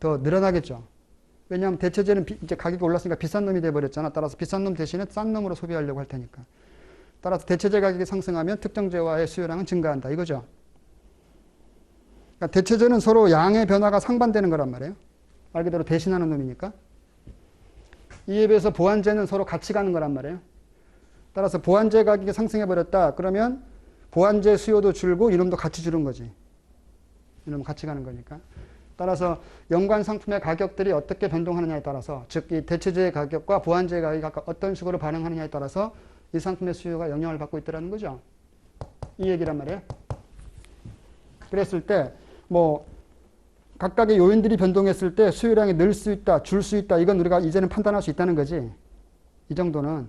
더 늘어나겠죠. 왜냐하면 대체재는 이제 가격이 올랐으니까 비싼 놈이 돼버렸잖아. 따라서 비싼 놈 대신에 싼 놈으로 소비하려고 할 테니까. 따라서 대체재 가격이 상승하면 특정 재화의 수요량은 증가한다. 이거죠. 그러니까 대체재는 서로 양의 변화가 상반되는 거란 말이에요. 말 그대로 대신하는 놈이니까. 이에 비해서 보완재는 서로 같이 가는 거란 말이에요. 따라서 보완재 가격이 상승해버렸다. 그러면 보완재 수요도 줄고 이놈도 같이 줄은 거지. 이놈은 같이 가는 거니까. 따라서 연관 상품의 가격들이 어떻게 변동하느냐에 따라서, 즉 이 대체재의 가격과 보완재의 가격이 어떤 식으로 반응하느냐에 따라서 이 상품의 수요가 영향을 받고 있다는 거죠. 이 얘기란 말이에요. 그랬을 때 뭐 각각의 요인들이 변동했을 때 수요량이 늘 수 있다, 줄 수 있다. 이건 우리가 이제는 판단할 수 있다는 거지. 이 정도는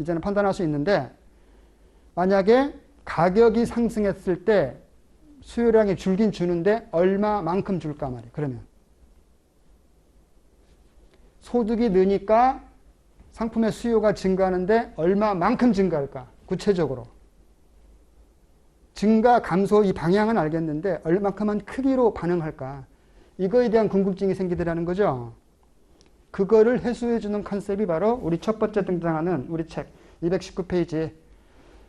이제는 판단할 수 있는데, 만약에 가격이 상승했을 때 수요량이 줄긴 주는데 얼마만큼 줄까 말이에요. 그러면 소득이 느니까 상품의 수요가 증가하는데 얼마만큼 증가할까? 구체적으로. 증가, 감소 이 방향은 알겠는데 얼마큼만 크기로 반응할까? 이거에 대한 궁금증이 생기더라는 거죠. 그거를 해소해주는 컨셉이 바로 우리 첫 번째 등장하는 우리 책 219페이지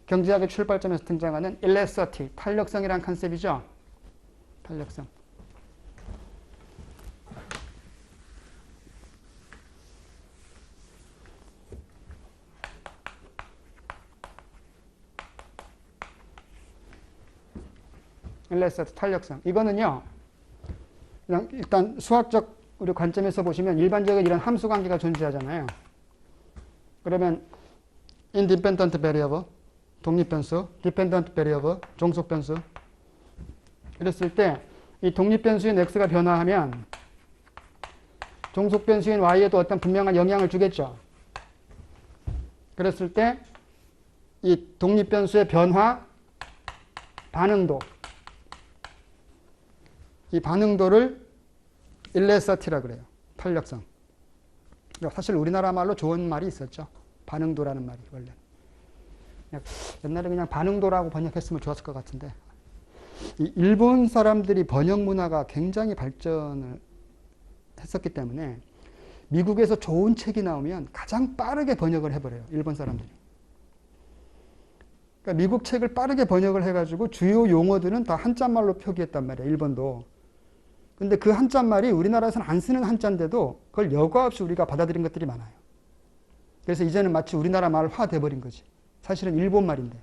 경제학의 출발점에서 등장하는 elasticity, 탄력성이라는 컨셉이죠. 탄력성. elasticity, 탄력성. 이거는요, 그냥 일단 수학적 우리 관점에서 보시면 일반적인 이런 함수 관계가 존재하잖아요. 그러면 independent variable, 독립변수, dependent variable, 종속변수. 이랬을 때 이 독립변수인 x가 변화하면 종속변수인 y에도 어떤 분명한 영향을 주겠죠. 그랬을 때 이 독립변수의 변화, 반응도, 이 반응도를 일레서티라 그래요. 탄력성. 사실 우리나라 말로 좋은 말이 있었죠. 반응도라는 말이 원래. 옛날에 그냥 반응도라고 번역했으면 좋았을 것 같은데, 이 일본 사람들이 번역 문화가 굉장히 발전을 했었기 때문에 미국에서 좋은 책이 나오면 가장 빠르게 번역을 해버려요. 일본 사람들이. 그러니까 미국 책을 빠르게 번역을 해가지고 주요 용어들은 다 한자말로 표기했단 말이에요. 일본도. 근데 그 한자말이 우리나라에서는 안 쓰는 한자인데도 그걸 여과 없이 우리가 받아들인 것들이 많아요. 그래서 이제는 마치 우리나라 말화 돼버린 거지. 사실은 일본 말인데.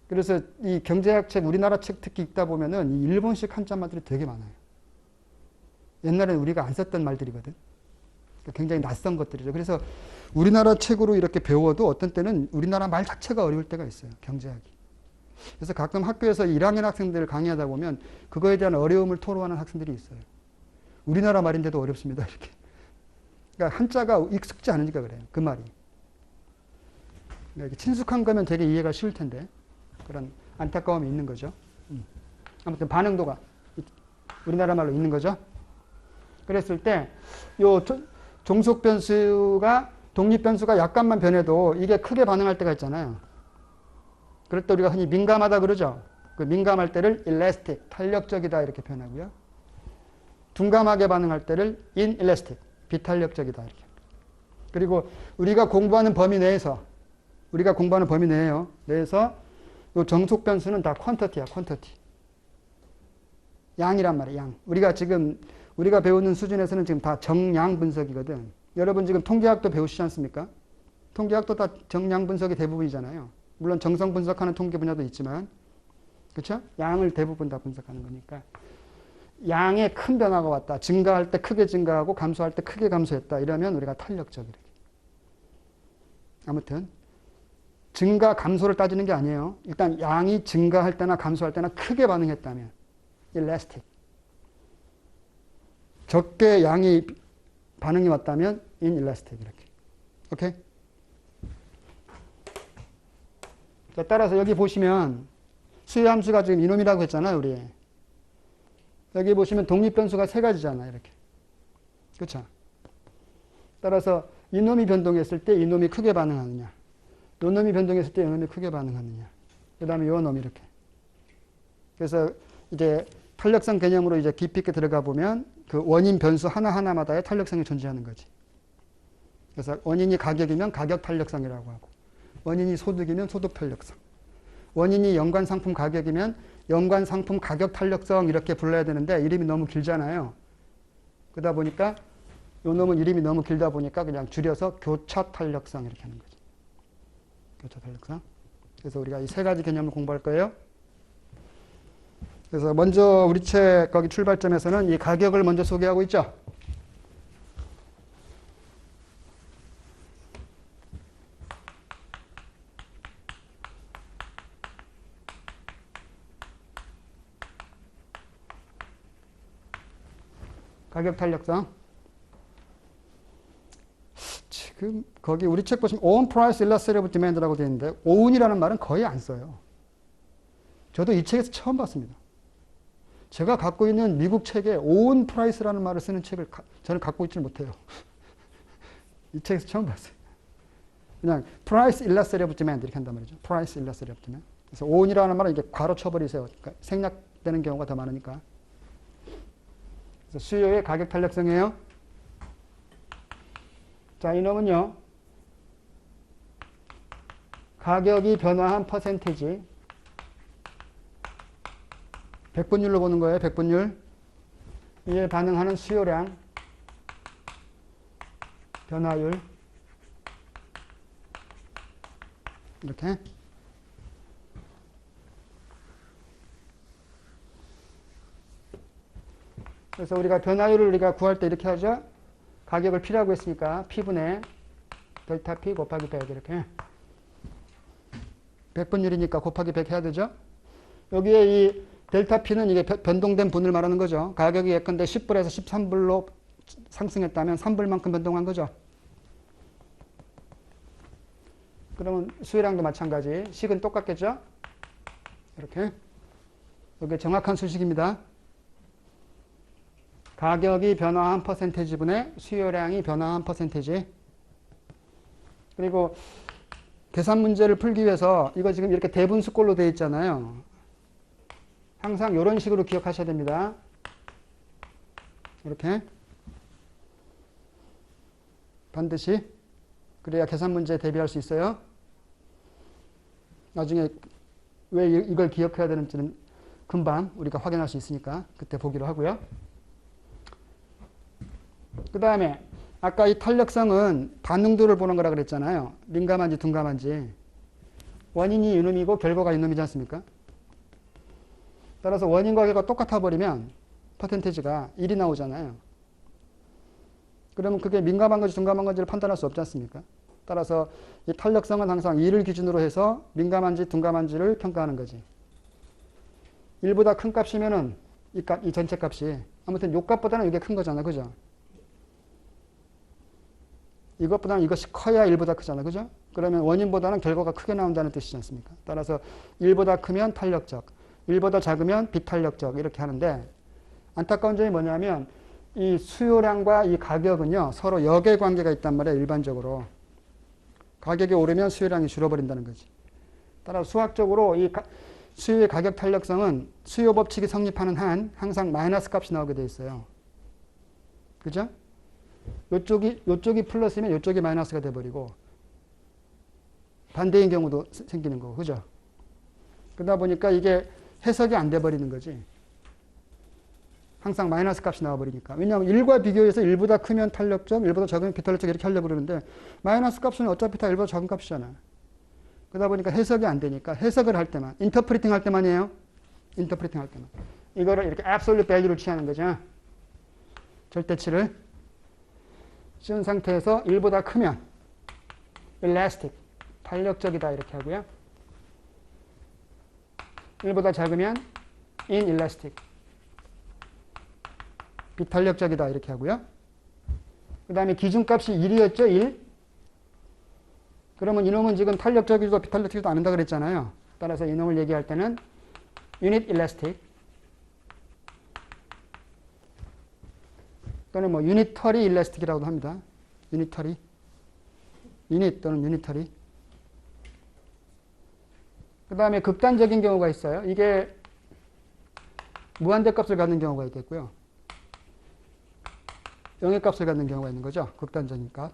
그래서 이 경제학 책, 우리나라 책 특히 읽다 보면은 이 일본식 한자말들이 되게 많아요. 옛날에는 우리가 안 썼던 말들이거든. 그러니까 굉장히 낯선 것들이죠. 그래서 우리나라 책으로 이렇게 배워도 어떤 때는 우리나라 말 자체가 어려울 때가 있어요. 경제학이. 그래서 가끔 학교에서 1학년 학생들 강의하다 보면 그거에 대한 어려움을 토로하는 학생들이 있어요. 우리나라 말인데도 어렵습니다. 이렇게. 그러니까 한자가 익숙지 않으니까 그래요. 그 말이. 이렇게 친숙한 거면 되게 이해가 쉬울 텐데 그런 안타까움이 있는 거죠. 아무튼 반응도가 우리나라 말로 있는 거죠. 그랬을 때 요 종속 변수가 독립 변수가 약간만 변해도 이게 크게 반응할 때가 있잖아요. 그럴 때 우리가 흔히 민감하다 그러죠. 그 민감할 때를 elastic, 탄력적이다 이렇게 표현하고요. 둔감하게 반응할 때를 inelastic, 비탄력적이다 이렇게. 그리고 우리가 공부하는 범위 내에서 요 정속 변수는 다 퀀터티야, 퀀터티. 양이란 말이야, 양. 우리가 배우는 수준에서는 지금 다 정량 분석이거든. 여러분 지금 통계학도 배우시지 않습니까? 통계학도 다 정량 분석이 대부분이잖아요. 물론 정성 분석하는 통계 분야도 있지만, 그렇죠? 양을 대부분 다 분석하는 거니까. 양에 큰 변화가 왔다. 증가할 때 크게 증가하고 감소할 때 크게 감소했다. 이러면 우리가 탄력적이래. 아무튼 증가 감소를 따지는 게 아니에요. 일단 양이 증가할 때나 감소할 때나 크게 반응했다면 elastic. 적게 양이 반응이 왔다면 inelastic 이렇게. 오케이? 자, 따라서 여기 보시면 수요 함수가 지금 이놈이라고 했잖아요, 우리. 여기 보시면 독립 변수가 세 가지잖아요, 이렇게. 그렇죠? 따라서 이놈이 변동했을 때 이놈이 크게 반응하느냐. 요놈이 변동했을 때 요놈이 크게 반응하느냐. 그다음에 요놈이 이렇게. 그래서 이제 탄력성 개념으로 이제 깊이 있게 들어가 보면 그 원인 변수 하나하나마다의 탄력성이 존재하는 거지. 그래서 원인이 가격이면 가격 탄력성이라고 하고, 원인이 소득이면 소득 탄력성, 원인이 연관 상품 가격이면 연관 상품 가격 탄력성 이렇게 불러야 되는데 이름이 너무 길잖아요. 그러다 보니까 요 놈은 이름이 너무 길다 보니까 그냥 줄여서 교차 탄력성 이렇게 하는 거죠. 교차 탄력성. 그래서 우리가 이 세 가지 개념을 공부할 거예요. 그래서 먼저 우리 책 거기 출발점에서는 이 가격을 먼저 소개하고 있죠. 가격 탄력성. 지금 거기 우리 책 보시면 own price illustrative demand라고 되어 있는데 own이라는 말은 거의 안 써요. 저도 이 책에서 처음 봤습니다. 제가 갖고 있는 미국 책에 own price라는 말을 쓰는 책을 저는 갖고 있지 못해요. 이 책에서 처음 봤어요. 그냥 price illustrative demand 이렇게 한단 말이죠. price illustrative demand. 그래서 own이라는 말은 이게 괄호 쳐버리세요. 그러니까 생략되는 경우가 더 많으니까. 그래서 수요의 가격 탄력성이에요. 자, 이놈은요. 가격이 변화한 퍼센티지. 백분율로 보는 거예요. 백분율. 이에 반응하는 수요량. 변화율. 이렇게. 그래서 우리가 변화율을 우리가 구할 때 이렇게 하죠. 가격을 P라고 했으니까 P분의 델타 P 곱하기 100 이렇게. 100분율이니까 곱하기 100 해야 되죠. 여기에 이 델타 P는 이게 변동된 분을 말하는 거죠. 가격이 예컨대 10불에서 13불로 상승했다면 3불만큼 변동한 거죠. 그러면 수요량도 마찬가지. 식은 똑같겠죠. 이렇게. 이게 정확한 수식입니다. 가격이 변화한 퍼센테이지분의 수요량이 변화한 퍼센테이지. 그리고 계산 문제를 풀기 위해서 이거 지금 이렇게 대분수꼴로 되어 있잖아요. 항상 이런 식으로 기억하셔야 됩니다. 이렇게. 반드시. 그래야 계산 문제에 대비할 수 있어요. 나중에 왜 이걸 기억해야 되는지는 금방 우리가 확인할 수 있으니까 그때 보기로 하고요. 그 다음에 아까 이 탄력성은 반응도를 보는 거라 그랬잖아요. 민감한지 둔감한지. 원인이 이놈이고 결과가 이놈이지 않습니까? 따라서 원인과 결과가 똑같아 버리면 퍼센테이지가 1이 나오잖아요. 그러면 그게 민감한 건지 둔감한 건지를 판단할 수 없지 않습니까? 따라서 이 탄력성은 항상 2를 기준으로 해서 민감한지 둔감한지를 평가하는 거지. 1보다 큰 값이면은 이 전체 값이 아무튼 요 값보다는 이게 큰 거잖아. 그죠? 이것보다는 이것이 커야 1보다 크잖아. 그죠? 그러면 원인보다는 결과가 크게 나온다는 뜻이지 않습니까? 따라서 1보다 크면 탄력적, 1보다 작으면 비탄력적 이렇게 하는데 안타까운 점이 뭐냐면 이 수요량과 이 가격은요 서로 역의 관계가 있단 말이에요. 일반적으로 가격이 오르면 수요량이 줄어버린다는 거지. 따라서 수학적으로 이 수요의 가격 탄력성은 수요 법칙이 성립하는 한 항상 마이너스 값이 나오게 돼 있어요. 그죠? 요쪽이 플러스면 요쪽이 마이너스가 돼버리고 반대인 경우도 생기는 거고, 그죠? 그러다 보니까 이게 해석이 안 돼버리는 거지. 항상 마이너스 값이 나와버리니까. 왜냐하면 1과 비교해서 1보다 크면 탄력적, 1보다 작으면 비탄력적 이렇게 하려고 그러는데 마이너스 값은 어차피 다 1보다 작은 값이잖아. 그러다 보니까 해석이 안 되니까 해석을 할 때만, 인터프리팅 할 때만이에요. 인터프리팅 할 때만. 이거를 이렇게 absolute value를 취하는 거죠. 절대치를 씌운 상태에서 1보다 크면 elastic, 탄력적이다 이렇게 하고요. 1보다 작으면 inelastic, 비탄력적이다 이렇게 하고요. 그 다음에 기준값이 1이었죠. 1. 그러면 이놈은 지금 탄력적이고 비탄력적이도 않는다 그랬잖아요. 따라서 이놈을 얘기할 때는 unit elastic 또는 뭐 unitary elastic이라고도 합니다. unitary, unit 또는 unitary. 그 다음에 극단적인 경우가 있어요. 이게 무한대값을 갖는 경우가 있겠고요. 영의값을 갖는 경우가 있는 거죠. 극단적인 값.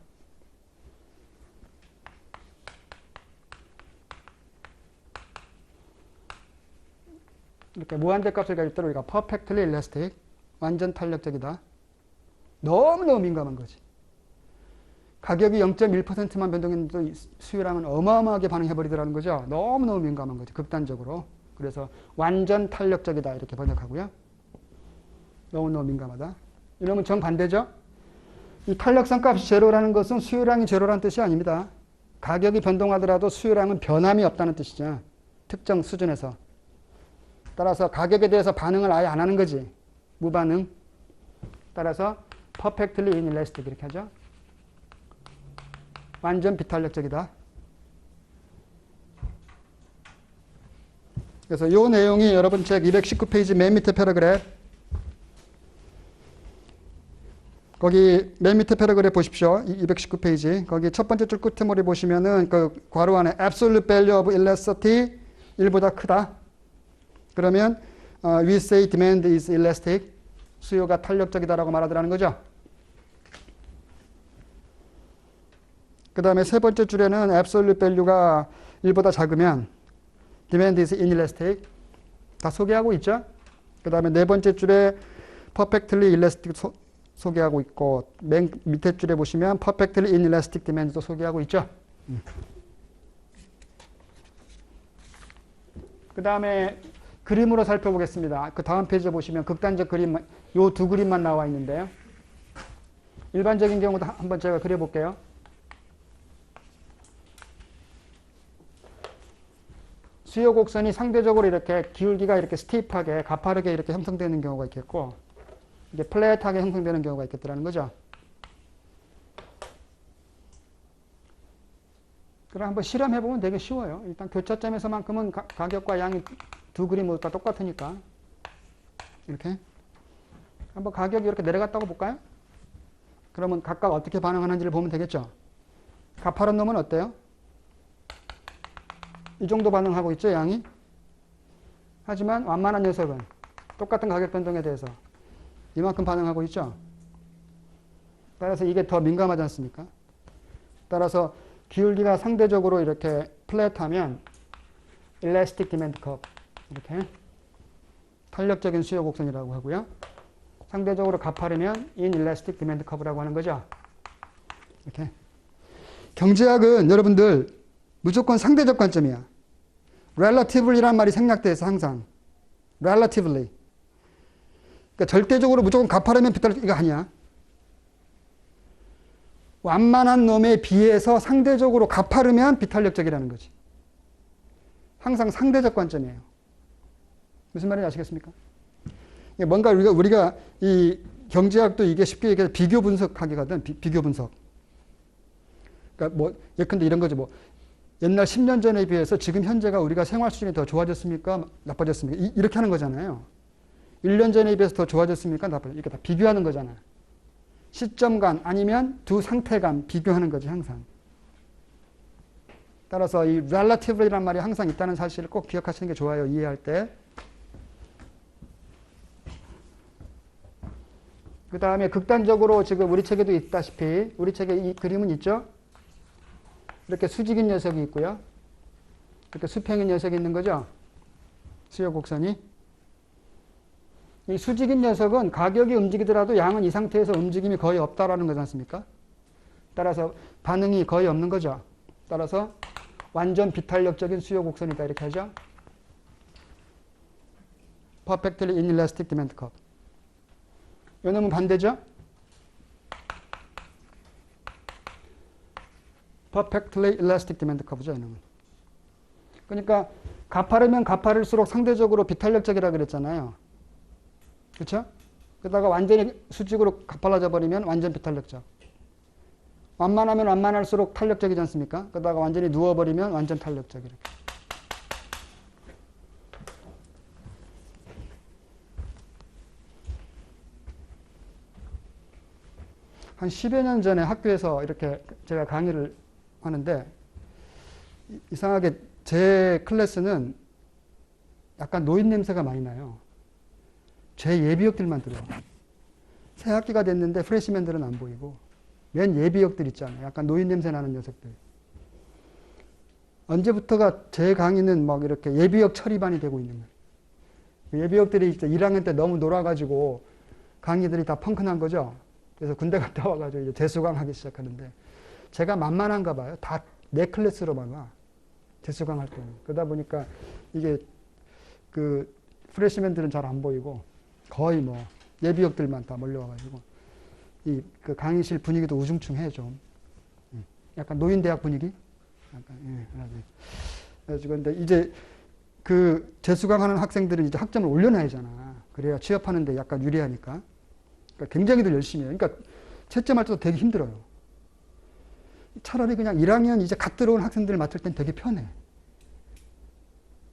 이렇게 무한대값을 가질 때 우리가 perfectly elastic, 완전 탄력적이다. 너무너무 민감한 거지. 가격이 0.1%만 변동했는데도 수요량은 어마어마하게 반응해버리더라는 거죠. 너무너무 민감한 거죠. 극단적으로. 그래서 완전 탄력적이다 이렇게 번역하고요. 너무너무 민감하다. 이러면 정반대죠. 이 탄력성 값이 제로라는 것은 수요량이 제로라는 뜻이 아닙니다. 가격이 변동하더라도 수요량은 변함이 없다는 뜻이죠. 특정 수준에서. 따라서 가격에 대해서 반응을 아예 안 하는 거지. 무반응. 따라서 perfectly inelastic 이렇게 하죠. 완전 비탄력적이다. 그래서 이 내용이 여러분 책 219페이지 맨 밑에 패러그래프, 거기 맨 밑에 패러그래프 보십시오. 219페이지. 거기 첫 번째 줄 끝머리 보시면은 그 괄호 안에 absolute value of elasticity 1보다 크다. 그러면 we say demand is elastic. 수요가 탄력적이다라고 말하더라는 거죠. 그 다음에 세 번째 줄에는 absolute value가 1보다 작으면 demand is inelastic. 다 소개하고 있죠. 그 다음에 네 번째 줄에 perfectly elastic 소개하고 있고, 맨 밑에 줄에 보시면 perfectly inelastic demand도 소개하고 있죠. 그 다음에 그림으로 살펴보겠습니다. 그 다음 페이지에 보시면 극단적 그림, 요 두 그림만 나와 있는데요. 일반적인 경우도 한번 제가 그려볼게요. 수요 곡선이 상대적으로 이렇게 기울기가 이렇게 스티프하게, 가파르게 이렇게 형성되는 경우가 있겠고, 이게 플랫하게 형성되는 경우가 있겠다는 거죠. 그럼 한번 실험해보면 되게 쉬워요. 일단 교차점에서만큼은 가격과 양이 두 그림 모두 다 똑같으니까. 이렇게. 한번 가격이 이렇게 내려갔다고 볼까요? 그러면 각각 어떻게 반응하는지를 보면 되겠죠. 가파른 놈은 어때요? 이 정도 반응하고 있죠, 양이? 하지만 완만한 녀석은 똑같은 가격 변동에 대해서 이만큼 반응하고 있죠. 따라서 이게 더 민감하지 않습니까? 따라서 기울기가 상대적으로 이렇게 플랫하면 elastic demand curve, 이렇게 탄력적인 수요 곡선이라고 하고요. 상대적으로 가파르면 inelastic demand curve라고 하는 거죠. 이렇게. 경제학은 여러분들 무조건 상대적 관점이야. relativelly란 말이 생략돼서 항상 relatively. 그러니까 절대적으로 무조건 가파르면 비탄력, 이거 아니야. 완만한 놈에 비해서 상대적으로 가파르면 비탄력적이라는 거지. 항상 상대적 관점이에요. 무슨 말인지 아시겠습니까? 뭔가 우리가 이 경제학도 이게 쉽게 얘기해서 비교 분석하기거든. 비교 분석. 그러니까 뭐 예컨대 이런 거죠. 뭐 옛날 10년 전에 비해서 지금 현재가 우리가 생활 수준이 더 좋아졌습니까? 나빠졌습니까? 이렇게 하는 거잖아요. 1년 전에 비해서 더 좋아졌습니까? 나빠졌습니까? 이렇게 다 비교하는 거잖아요. 시점 간 아니면 두 상태 간 비교하는 거지 항상. 따라서 이 relative이라는 말이 항상 있다는 사실을 꼭 기억하시는 게 좋아요. 이해할 때. 그 다음에 극단적으로 지금 우리 책에도 있다시피 우리 책에 이 그림은 있죠. 이렇게 수직인 녀석이 있고요. 이렇게 수평인 녀석이 있는 거죠. 수요 곡선이. 이 수직인 녀석은 가격이 움직이더라도 양은 이 상태에서 움직임이 거의 없다라는 거지 않습니까? 따라서 반응이 거의 없는 거죠. 따라서 완전 비탄력적인 수요 곡선이다 이렇게 하죠. Perfectly inelastic demand curve. 요놈은 반대죠. Perfectly elastic demand curve죠. 요놈은. 그러니까 가파르면 가파를수록 상대적으로 비탄력적이라고 그랬잖아요. 그렇죠? 그러다가 완전히 수직으로 가팔라져 버리면 완전 비탄력적. 완만하면 완만할수록 탄력적이지 않습니까? 그러다가 완전히 누워버리면 완전 탄력적. 이렇게. 한 10여 년 전에 학교에서 이렇게 제가 강의를 하는데 이상하게 제 클래스는 약간 노인 냄새가 많이 나요. 제 예비역들만 들어요. 새 학기가 됐는데 프레시맨들은 안 보이고 맨 예비역들 있잖아요. 약간 노인 냄새 나는 녀석들. 언제부터가 제 강의는 막 이렇게 예비역 처리반이 되고 있는 거예요. 예비역들이 이제 1학년 때 너무 놀아가지고 강의들이 다 펑크난 거죠. 그래서 군대 갔다 와가지고 이제 재수강하기 시작하는데 제가 만만한가 봐요. 다 내 클래스로만 와. 재수강할 때는. 그러다 보니까 이게 그 프레시맨들은 잘 안 보이고 거의 뭐 예비역들만 다 몰려와가지고 이 그 강의실 분위기도 우중충해 좀. 약간 노인대학 분위기? 약간, 예, 그래가지고 근데 이제 그 재수강하는 학생들은 이제 학점을 올려놔야 하잖아. 그래야 취업하는데 약간 유리하니까. 그러니까 굉장히들 열심히 해요. 그러니까 채점할 때도 되게 힘들어요. 차라리 그냥 1학년 이제 갓 들어온 학생들을 맡을 땐 되게 편해.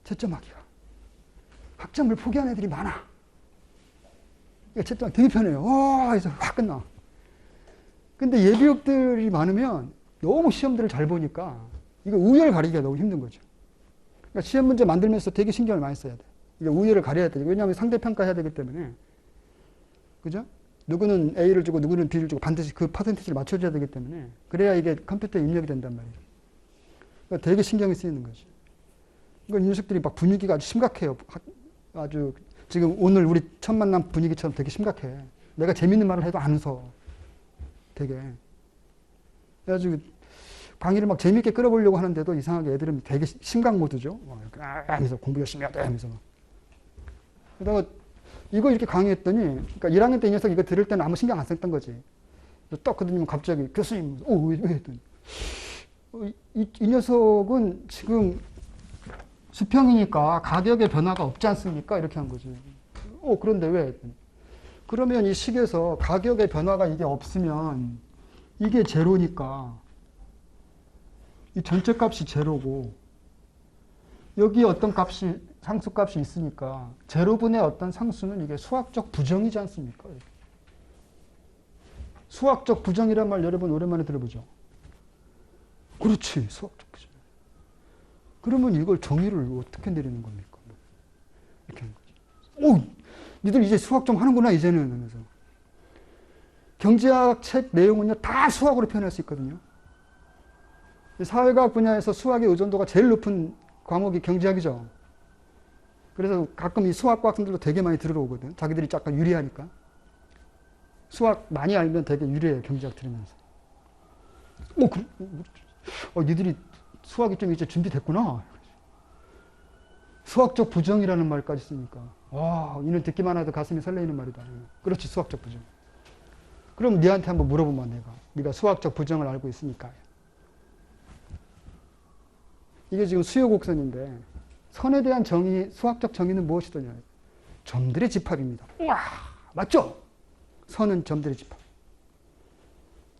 채점하기가. 학점을 포기한 애들이 많아. 그러니까 채점하기 되게 편해요. 그래서 확 끝나. 근데 예비역들이 많으면 너무 시험들을 잘 보니까 이거 우열 가리기가 너무 힘든 거죠. 그러니까 시험 문제 만들면서 되게 신경을 많이 써야 돼. 이게 우열을 가려야 돼. 왜냐하면 상대평가해야 되기 때문에. 그죠? 누구는 A를 주고 누구는 B를 주고 반드시 그 퍼센티지를 맞춰줘야 되기 때문에 그래야 이게 컴퓨터에 입력이 된단 말이에요. 그러니까 되게 신경이 쓰이는 거지. 그러니까 이 녀석들이 막 분위기가 아주 심각해요. 아주 지금 오늘 우리 첫 만남 분위기처럼 되게 심각해. 내가 재밌는 말을 해도 안 웃어. 되게. 그래가지고 강의를 막 재밌게 끌어보려고 하는데도 이상하게 애들은 되게 심각 모드죠. 하면서 공부 열심히 해야 돼 하면서. 그러다가 이거 이렇게 강의했더니, 그러니까 1학년 때 이 녀석 이거 들을 때는 아무 신경 안 썼던 거지. 딱 그러더니 갑자기 교수님, 왜 했더니. 이 녀석은 지금 수평이니까 가격의 변화가 없지 않습니까? 이렇게 한 거지. 그런데 왜? 했더니. 그러면 이 식에서 가격의 변화가 이게 없으면 이게 제로니까 이 전체 값이 제로고 여기 어떤 값이 상수값이 있으니까 제로분의 어떤 상수는 이게 수학적 부정이지 않습니까? 수학적 부정이란 말 여러분 오랜만에 들어보죠. 그렇지, 수학적 부정. 그러면 이걸 정의를 어떻게 내리는 겁니까? 이렇게 하는 거지. 니들 이제 수학 좀 하는구나 이제는 하면서. 경제학 책 내용은요 다 수학으로 표현할 수 있거든요. 사회과학 분야에서 수학의 의존도가 제일 높은 과목이 경제학이죠. 그래서 가끔 이 수학과 학생들도 되게 많이 들으러 오거든. 자기들이 약간 유리하니까. 수학 많이 알면 되게 유리해요. 경제학 들으면서. 니들이 수학이 좀 이제 준비됐구나. 수학적 부정이라는 말까지 쓰니까. 이는 듣기만 해도 가슴이 설레이는 말이다. 그렇지, 수학적 부정. 그럼 니한테 한번 물어보면 네가 수학적 부정을 알고 있으니까. 이게 지금 수요 곡선인데 선에 대한 정의, 수학적 정의는 무엇이더냐? 점들의 집합입니다. 우와, 맞죠? 선은 점들의 집합.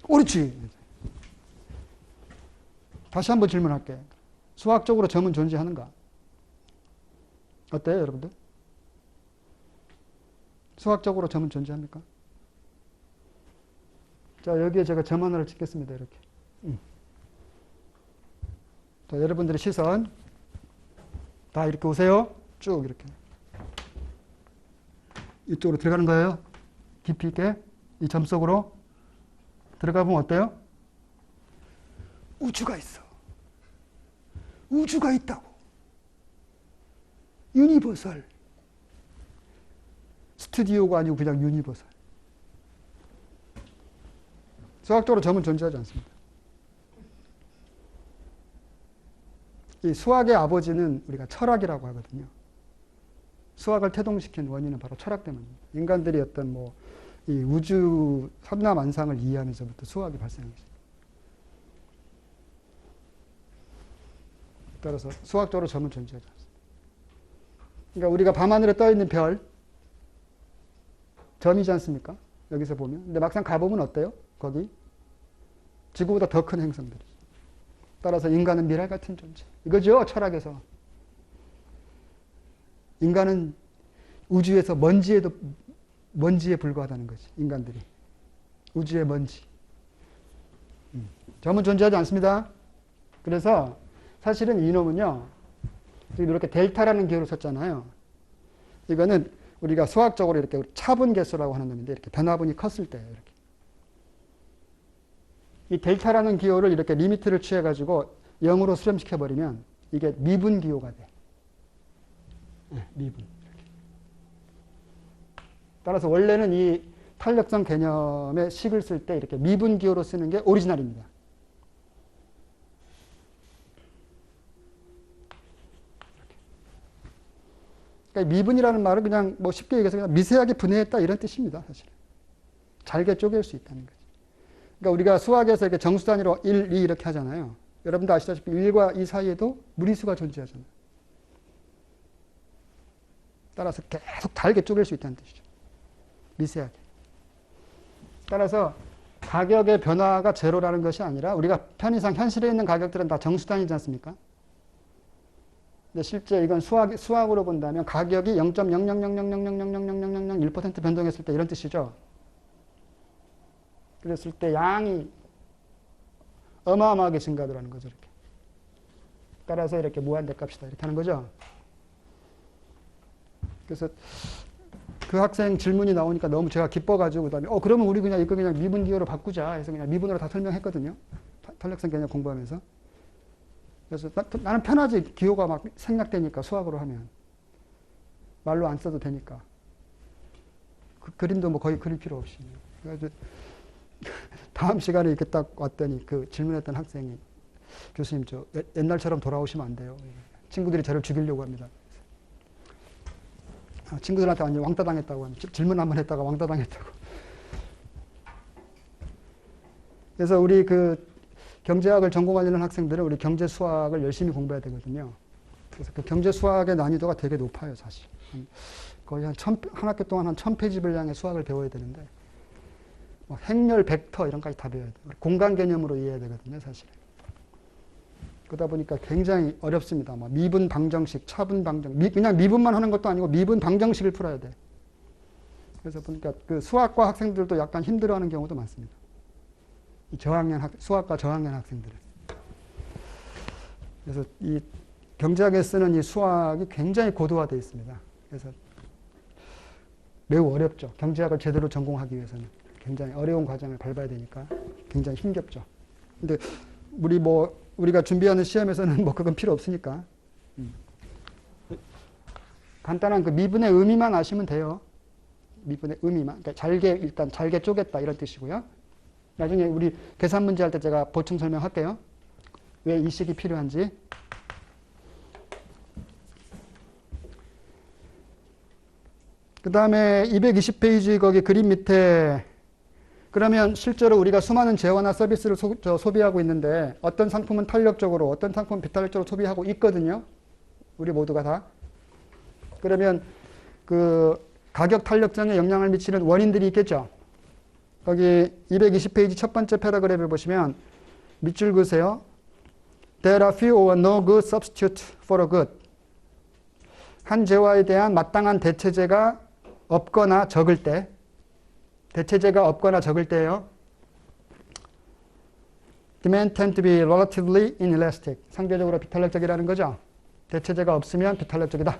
옳지. 다시 한번 질문할게. 수학적으로 점은 존재하는가? 어때요, 여러분들? 수학적으로 점은 존재합니까? 자, 여기에 제가 점 하나를 찍겠습니다. 이렇게. 자, 여러분들의 시선 다 이렇게 오세요. 쭉 이렇게. 이쪽으로 들어가는 거예요. 깊이 있게. 이 점 속으로 들어가 보면 어때요? 우주가 있어. 우주가 있다고. 유니버설. 스튜디오가 아니고 그냥 유니버설. 수학적으로 점은 존재하지 않습니다. 이 수학의 아버지는 우리가 철학이라고 하거든요. 수학을 태동시킨 원인은 바로 철학 때문입니다. 인간들이 어떤 이 우주 삼라만상을 이해하면서부터 수학이 발생했습니다. 따라서 수학적으로 점은 존재하지 않습니다. 그러니까 우리가 밤하늘에 떠 있는 별, 점이지 않습니까? 여기서 보면. 근데 막상 가보면 어때요? 거기 지구보다 더 큰 행성들이. 따라서 인간은 미랄 같은 존재. 이거죠, 철학에서. 인간은 우주에서 먼지에 불과하다는 거지, 인간들이. 우주의 먼지. 점은 존재하지 않습니다. 그래서 사실은 이놈은요, 이렇게 델타라는 기호를 썼잖아요. 이거는 우리가 수학적으로 이렇게 차분 개수라고 하는 놈인데, 이렇게 변화분이 컸을 때, 이렇게. 이 델타라는 기호를 이렇게 리미트를 취해가지고 0으로 수렴시켜버리면 이게 미분 기호가 돼. 네, 미분. 이렇게. 따라서 원래는 이 탄력성 개념의 식을 쓸 때 이렇게 미분 기호로 쓰는 게 오리지널입니다. 그러니까 미분이라는 말은 그냥 쉽게 얘기해서 그냥 미세하게 분해했다 이런 뜻입니다. 사실. 잘게 쪼갤 수 있다는 거죠. 그러니까 우리가 수학에서 이렇게 정수 단위로 1, 2 이렇게 하잖아요. 여러분도 아시다시피 1과 2 사이에도 무리수가 존재하잖아요. 따라서 계속 잘게 쪼갤 수 있다는 뜻이죠. 미세하게. 따라서 가격의 변화가 제로라는 것이 아니라 우리가 편의상 현실에 있는 가격들은 다 정수 단위지 않습니까? 근데 실제 이건 수학으로 본다면 가격이 0.00000000001% 변동했을 때 이런 뜻이죠. 그랬을 때 양이 어마어마하게 증가하는 거죠. 이렇게. 따라서 이렇게 무한대값이다. 이렇게 하는 거죠. 그래서 그 학생 질문이 나오니까 너무 제가 기뻐가지고 그다음에 그러면 우리 이거 그냥 미분 기호로 바꾸자 해서 그냥 미분으로 다 설명했거든요. 탄력성 개념 공부하면서. 그래서 나는 편하지. 기호가 막 생략되니까 수학으로 하면. 말로 안 써도 되니까. 그림도 거의 그릴 필요 없이. 그래가지고 다음 시간에 이렇게 딱 왔더니 그 질문했던 학생이 교수님 저 옛날처럼 돌아오시면 안 돼요. 친구들이 저를 죽이려고 합니다. 친구들한테 완전 왕따 당했다고 합니다. 질문 한번 했다가 왕따 당했다고. 그래서 우리 그 경제학을 전공하려는 학생들은 우리 경제 수학을 열심히 공부해야 되거든요. 그래서 그 경제 수학의 난이도가 되게 높아요, 사실. 거의 한 학기 동안 한 1000페이지 분량의 수학을 배워야 되는데 행렬, 벡터 이런 까지 다 배워야 돼요. 공간 개념으로 이해해야 되거든요, 사실. 그러다 보니까 굉장히 어렵습니다. 미분 방정식, 차분 방정식. 그냥 미분만 하는 것도 아니고 미분 방정식을 풀어야 돼. 그래서 보니까 그 수학과 학생들도 약간 힘들어하는 경우도 많습니다. 수학과 저학년 학생들은. 그래서 이 경제학에 쓰는 이 수학이 굉장히 고도화되어 있습니다. 그래서 매우 어렵죠. 경제학을 제대로 전공하기 위해서는. 굉장히 어려운 과정을 밟아야 되니까 굉장히 힘겹죠. 근데 우리가 준비하는 시험에서는 그건 필요 없으니까. 간단한 그 미분의 의미만 아시면 돼요. 미분의 의미만. 그러니까 일단 잘게 쪼갰다 이런 뜻이고요. 나중에 우리 계산 문제 할 때 제가 보충 설명할게요. 왜 이 식이 필요한지. 그 다음에 220페이지 거기 그림 밑에 그러면 실제로 우리가 수많은 재화나 서비스를 소비하고 있는데 어떤 상품은 탄력적으로 어떤 상품은 비탄력적으로 소비하고 있거든요. 우리 모두가 다. 그러면 그 가격 탄력성에 영향을 미치는 원인들이 있겠죠. 거기 220페이지 첫 번째 패러그래프에 보시면 밑줄 그으세요. There are few or no good substitute for a good. 한 재화에 대한 마땅한 대체제가 없거나 적을 때, 대체제가 없거나 적을 때예요. Demand tend to be relatively inelastic. 상대적으로 비탄력적이라는 거죠. 대체제가 없으면 비탄력적이다.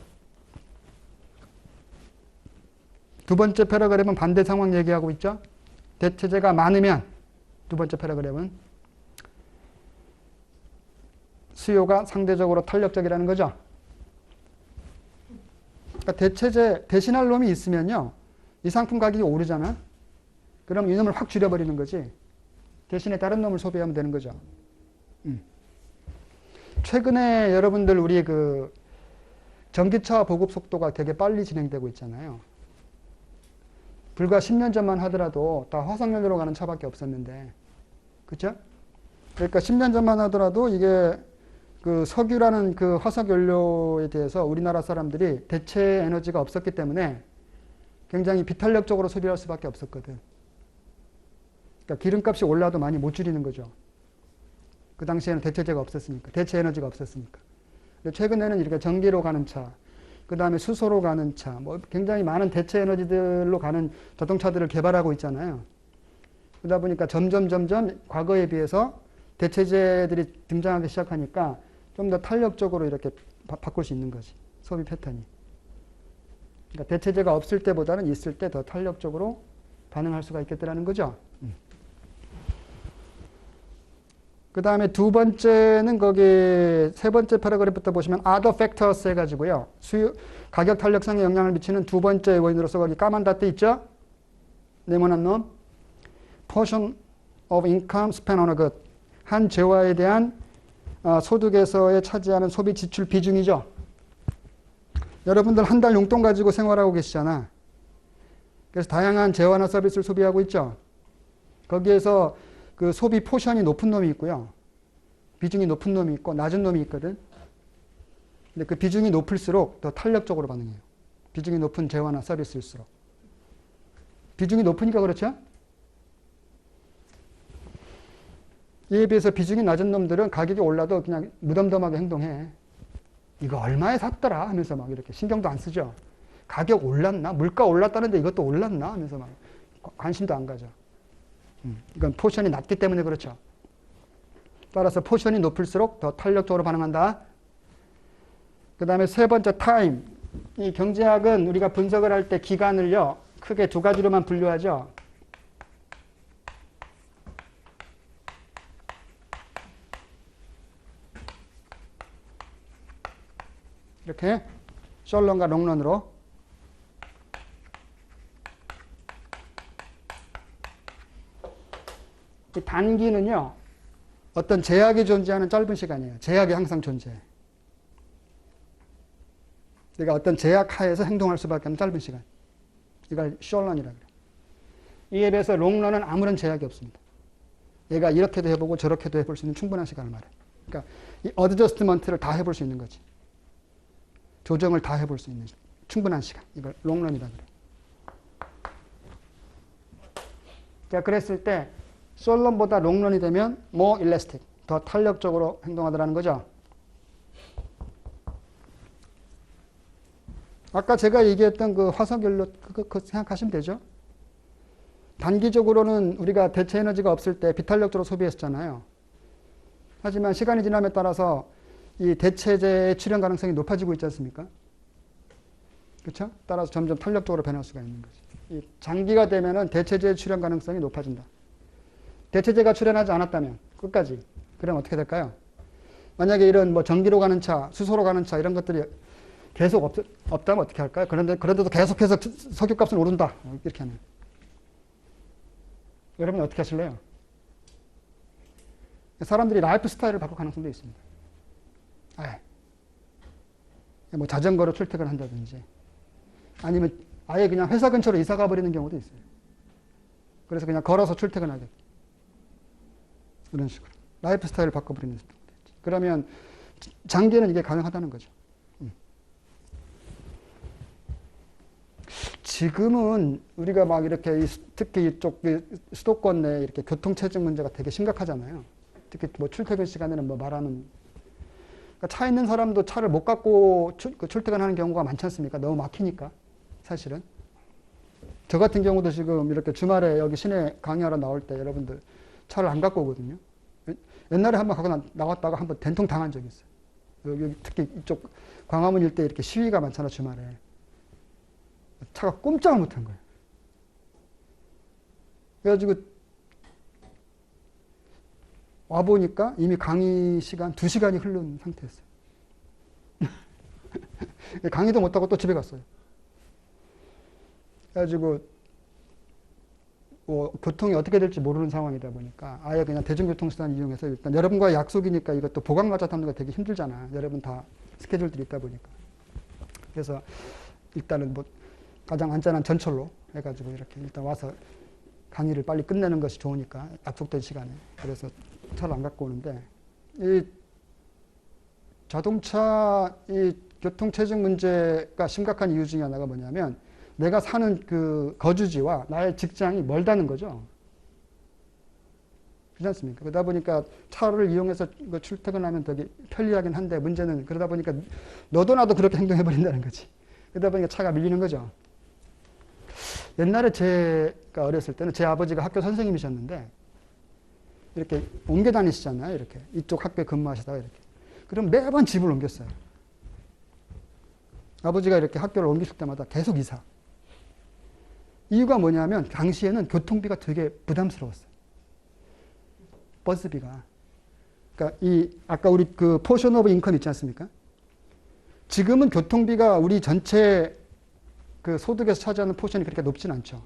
두 번째 패러그램은 반대 상황 얘기하고 있죠. 대체제가 많으면, 두 번째 패러그램은 수요가 상대적으로 탄력적이라는 거죠. 그러니까 대체제, 대신할 놈이 있으면요. 이 상품 가격이 오르잖아. 그럼 이놈을 확 줄여버리는 거지. 대신에 다른 놈을 소비하면 되는 거죠. 최근에 여러분들 우리 그 전기차 보급 속도가 되게 빨리 진행되고 있잖아요. 불과 10년 전만 하더라도 다 화석연료로 가는 차밖에 없었는데, 그렇죠? 그러니까 10년 전만 하더라도 이게 그 석유라는 그 화석연료에 대해서 우리나라 사람들이 대체 에너지가 없었기 때문에 굉장히 비탄력적으로 소비할 수밖에 없었거든. 그러니까 기름값이 올라도 많이 못 줄이는 거죠. 그 당시에는 대체제가 없었으니까, 대체 에너지가 없었으니까. 근데 최근에는 이렇게 전기로 가는 차, 그 다음에 수소로 가는 차, 뭐 굉장히 많은 대체 에너지들로 가는 자동차들을 개발하고 있잖아요. 그러다 보니까 점점 과거에 비해서 대체제들이 등장하기 시작하니까 좀 더 탄력적으로 이렇게 바꿀 수 있는 거지. 소비 패턴이. 그러니까 대체제가 없을 때보다는 있을 때 더 탄력적으로 반응할 수가 있겠다라는 거죠. 그 다음에 두 번째는 거기 세 번째 패러그래프부터 보시면 other factors 해가지고요. 가격 탄력성에 영향을 미치는 두 번째 원인으로서 거기 까만 다트 있죠? 네모난 놈. portion of income spent on a good. 한 재화에 대한 소득에서의 차지하는 소비 지출 비중이죠. 여러분들 한 달 용돈 가지고 생활하고 계시잖아. 그래서 다양한 재화나 서비스를 소비하고 있죠. 거기에서 그 소비 포션이 높은 놈이 있고요. 비중이 높은 놈이 있고 낮은 놈이 있거든. 근데 그 비중이 높을수록 더 탄력적으로 반응해요. 비중이 높은 재화나 서비스일수록. 비중이 높으니까 그렇죠? 이에 비해서 비중이 낮은 놈들은 가격이 올라도 그냥 무덤덤하게 행동해. 이거 얼마에 샀더라 하면서 막 이렇게 신경도 안 쓰죠. 가격 올랐나? 물가 올랐다는데 이것도 올랐나? 하면서 막 관심도 안 가져. 이건 포션이 낮기 때문에 그렇죠. 따라서 포션이 높을수록 더 탄력적으로 반응한다. 그 다음에 세 번째 타임. 이 경제학은 우리가 분석을 할 때 기간을요. 크게 두 가지로만 분류하죠. 이렇게 셜런과 롱런으로. 이 단기는요. 어떤 제약이 존재하는 짧은 시간이에요. 제약이 항상 존재해. 그러니까 어떤 제약 하에서 행동할 수밖에 없는 짧은 시간. 이걸 셜런이라고 그래요. 이에 비해서 롱런은 아무런 제약이 없습니다. 얘가 이렇게도 해보고 저렇게도 해볼 수 있는 충분한 시간을 말해요. 그러니까 이 어드저스트먼트를 다 해볼 수 있는 거지. 조정을 다 해볼 수 있는 충분한 시간. 이걸 롱런이라고 그래요. 자, 그랬을 때 셜런보다 롱런이 되면 more elastic, 더 탄력적으로 행동하더라는 거죠. 아까 제가 얘기했던 그 화석연료 그거 생각하시면 되죠. 단기적으로는 우리가 대체 에너지가 없을 때 비탄력적으로 소비했잖아요. 하지만 시간이 지남에 따라서 이 대체제의 출현 가능성이 높아지고 있지 않습니까? 그렇죠? 따라서 점점 탄력적으로 변할 수가 있는 거죠. 이 장기가 되면은 대체제의 출현 가능성이 높아진다. 대체제가 출현하지 않았다면 끝까지 그럼 어떻게 될까요? 만약에 이런 뭐 전기로 가는 차, 수소로 가는 차 이런 것들이 계속 없다면 어떻게 할까요? 그런데도 계속해서 석유값은 오른다. 이렇게 하면 여러분 어떻게 하실래요? 사람들이 라이프 스타일을 바꿀 가능성도 있습니다. 뭐 자전거로 출퇴근한다든지 아니면 아예 그냥 회사 근처로 이사 가버리는 경우도 있어요. 그래서 그냥 걸어서 출퇴근하게. 이런 식으로. 라이프 스타일을 바꿔버리는 경우도 있지. 그러면 장기에는 이게 가능하다는 거죠. 지금은 우리가 막 이렇게 특히 이쪽 수도권 내 이렇게 교통체증 문제가 되게 심각하잖아요. 특히 뭐 출퇴근 시간에는 뭐 말하는 그러니까 차 있는 사람도 차를 못 갖고 출퇴근하는 경우가 많지 않습니까? 너무 막히니까 사실은. 저 같은 경우도 지금 이렇게 주말에 여기 시내 강의하러 나올 때 여러분들 차를 안 갖고 오거든요. 옛날에 한번 갖고 나왔다가 한번 된통 당한 적이 있어요. 여기 특히 이쪽 광화문 일대 이렇게 시위가 많잖아, 주말에. 차가 꼼짝을 못한 거예요. 그래가지고 와보니까 이미 강의 시간 2시간이 흐른 상태였어요. 강의도 못하고 또 집에 갔어요. 그래가지고 교통이 어떻게 될지 모르는 상황이다 보니까 아예 그냥 대중교통수단 이용해서 일단 여러분과 약속이니까 이것도 보강마저 잡는 거 되게 힘들잖아. 여러분 다 스케줄들이 있다 보니까. 그래서 일단은 뭐 가장 안전한 전철로 해가지고 이렇게 일단 와서 강의를 빨리 끝내는 것이 좋으니까 약속된 시간에. 그래서 차를 안 갖고 오는데 이 자동차 이 교통체증 문제가 심각한 이유 중에 하나가 뭐냐면 내가 사는 그 거주지와 나의 직장이 멀다는 거죠. 그렇지 않습니까? 그러다 보니까 차를 이용해서 출퇴근하면 되게 편리하긴 한데 문제는 그러다 보니까 너도 나도 그렇게 행동해버린다는 거지. 그러다 보니까 차가 밀리는 거죠. 옛날에 제가 어렸을 때는 제 아버지가 학교 선생님이셨는데 이렇게 옮겨 다니시잖아요. 이렇게 이쪽 학교에 근무하시다가 이렇게. 그럼 매번 집을 옮겼어요. 아버지가 이렇게 학교를 옮기실 때마다 계속 이사. 이유가 뭐냐면 당시에는 교통비가 되게 부담스러웠어요. 버스비가. 그러니까 아까 우리 그 포션 오브 인컴 있지 않습니까? 지금은 교통비가 우리 전체 그 소득에서 차지하는 포션이 그렇게 높진 않죠.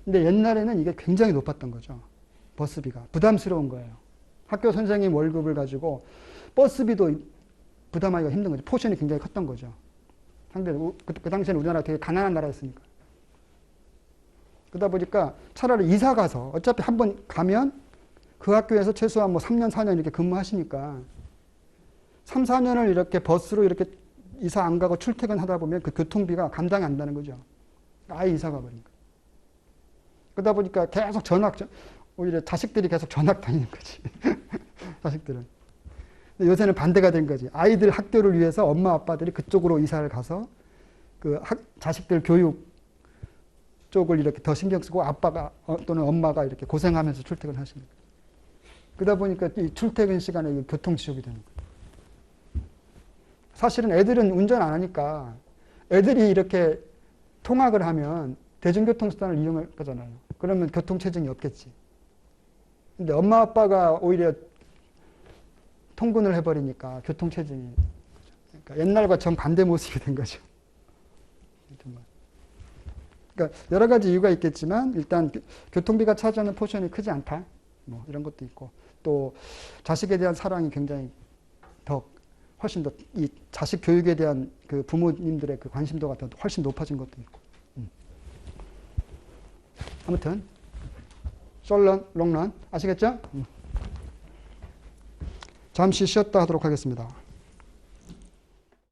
근데 옛날에는 이게 굉장히 높았던 거죠. 버스비가. 부담스러운 거예요. 학교 선생님 월급을 가지고 버스비도 부담하기가 힘든 거죠. 포션이 굉장히 컸던 거죠. 상대로 그 당시에는 우리나라가 되게 가난한 나라였으니까. 그러다 보니까 차라리 이사 가서 어차피 한번 가면 그 학교에서 최소한 뭐 3년, 4년 이렇게 근무하시니까 3, 4년을 이렇게 버스로 이렇게 이사 안 가고 출퇴근하다 보면 그 교통비가 감당이 안 되는 거죠. 아예 이사 가버리니까. 그러다 보니까 계속 오히려 자식들이 계속 전학 다니는 거지. 자식들은. 근데 요새는 반대가 된 거지. 아이들 학교를 위해서 엄마 아빠들이 그쪽으로 이사를 가서 그 자식들 교육 쪽을 이렇게 더 신경 쓰고 아빠가 또는 엄마가 이렇게 고생하면서 출퇴근하시는 거예요. 그러다 보니까 이 출퇴근 시간에 교통지옥이 되는 거예요. 사실은 애들은 운전 안 하니까 애들이 이렇게 통학을 하면 대중교통수단을 이용할 거잖아요. 그러면 교통체증이 없겠지. 근데 엄마 아빠가 오히려 통근을 해버리니까 교통체증이. 그러니까 옛날과 정반대 모습이 된 거죠. 정말. 그러니까 여러 가지 이유가 있겠지만 일단 교통비가 차지하는 포션이 크지 않다. 뭐 이런 것도 있고 또 자식에 대한 사랑이 굉장히 훨씬 더 이 자식 교육에 대한 그 부모님들의 그 관심도가 더 훨씬 높아진 것도 있고. 아무튼 숏런, 롱런 아시겠죠? 잠시 쉬었다 하도록 하겠습니다.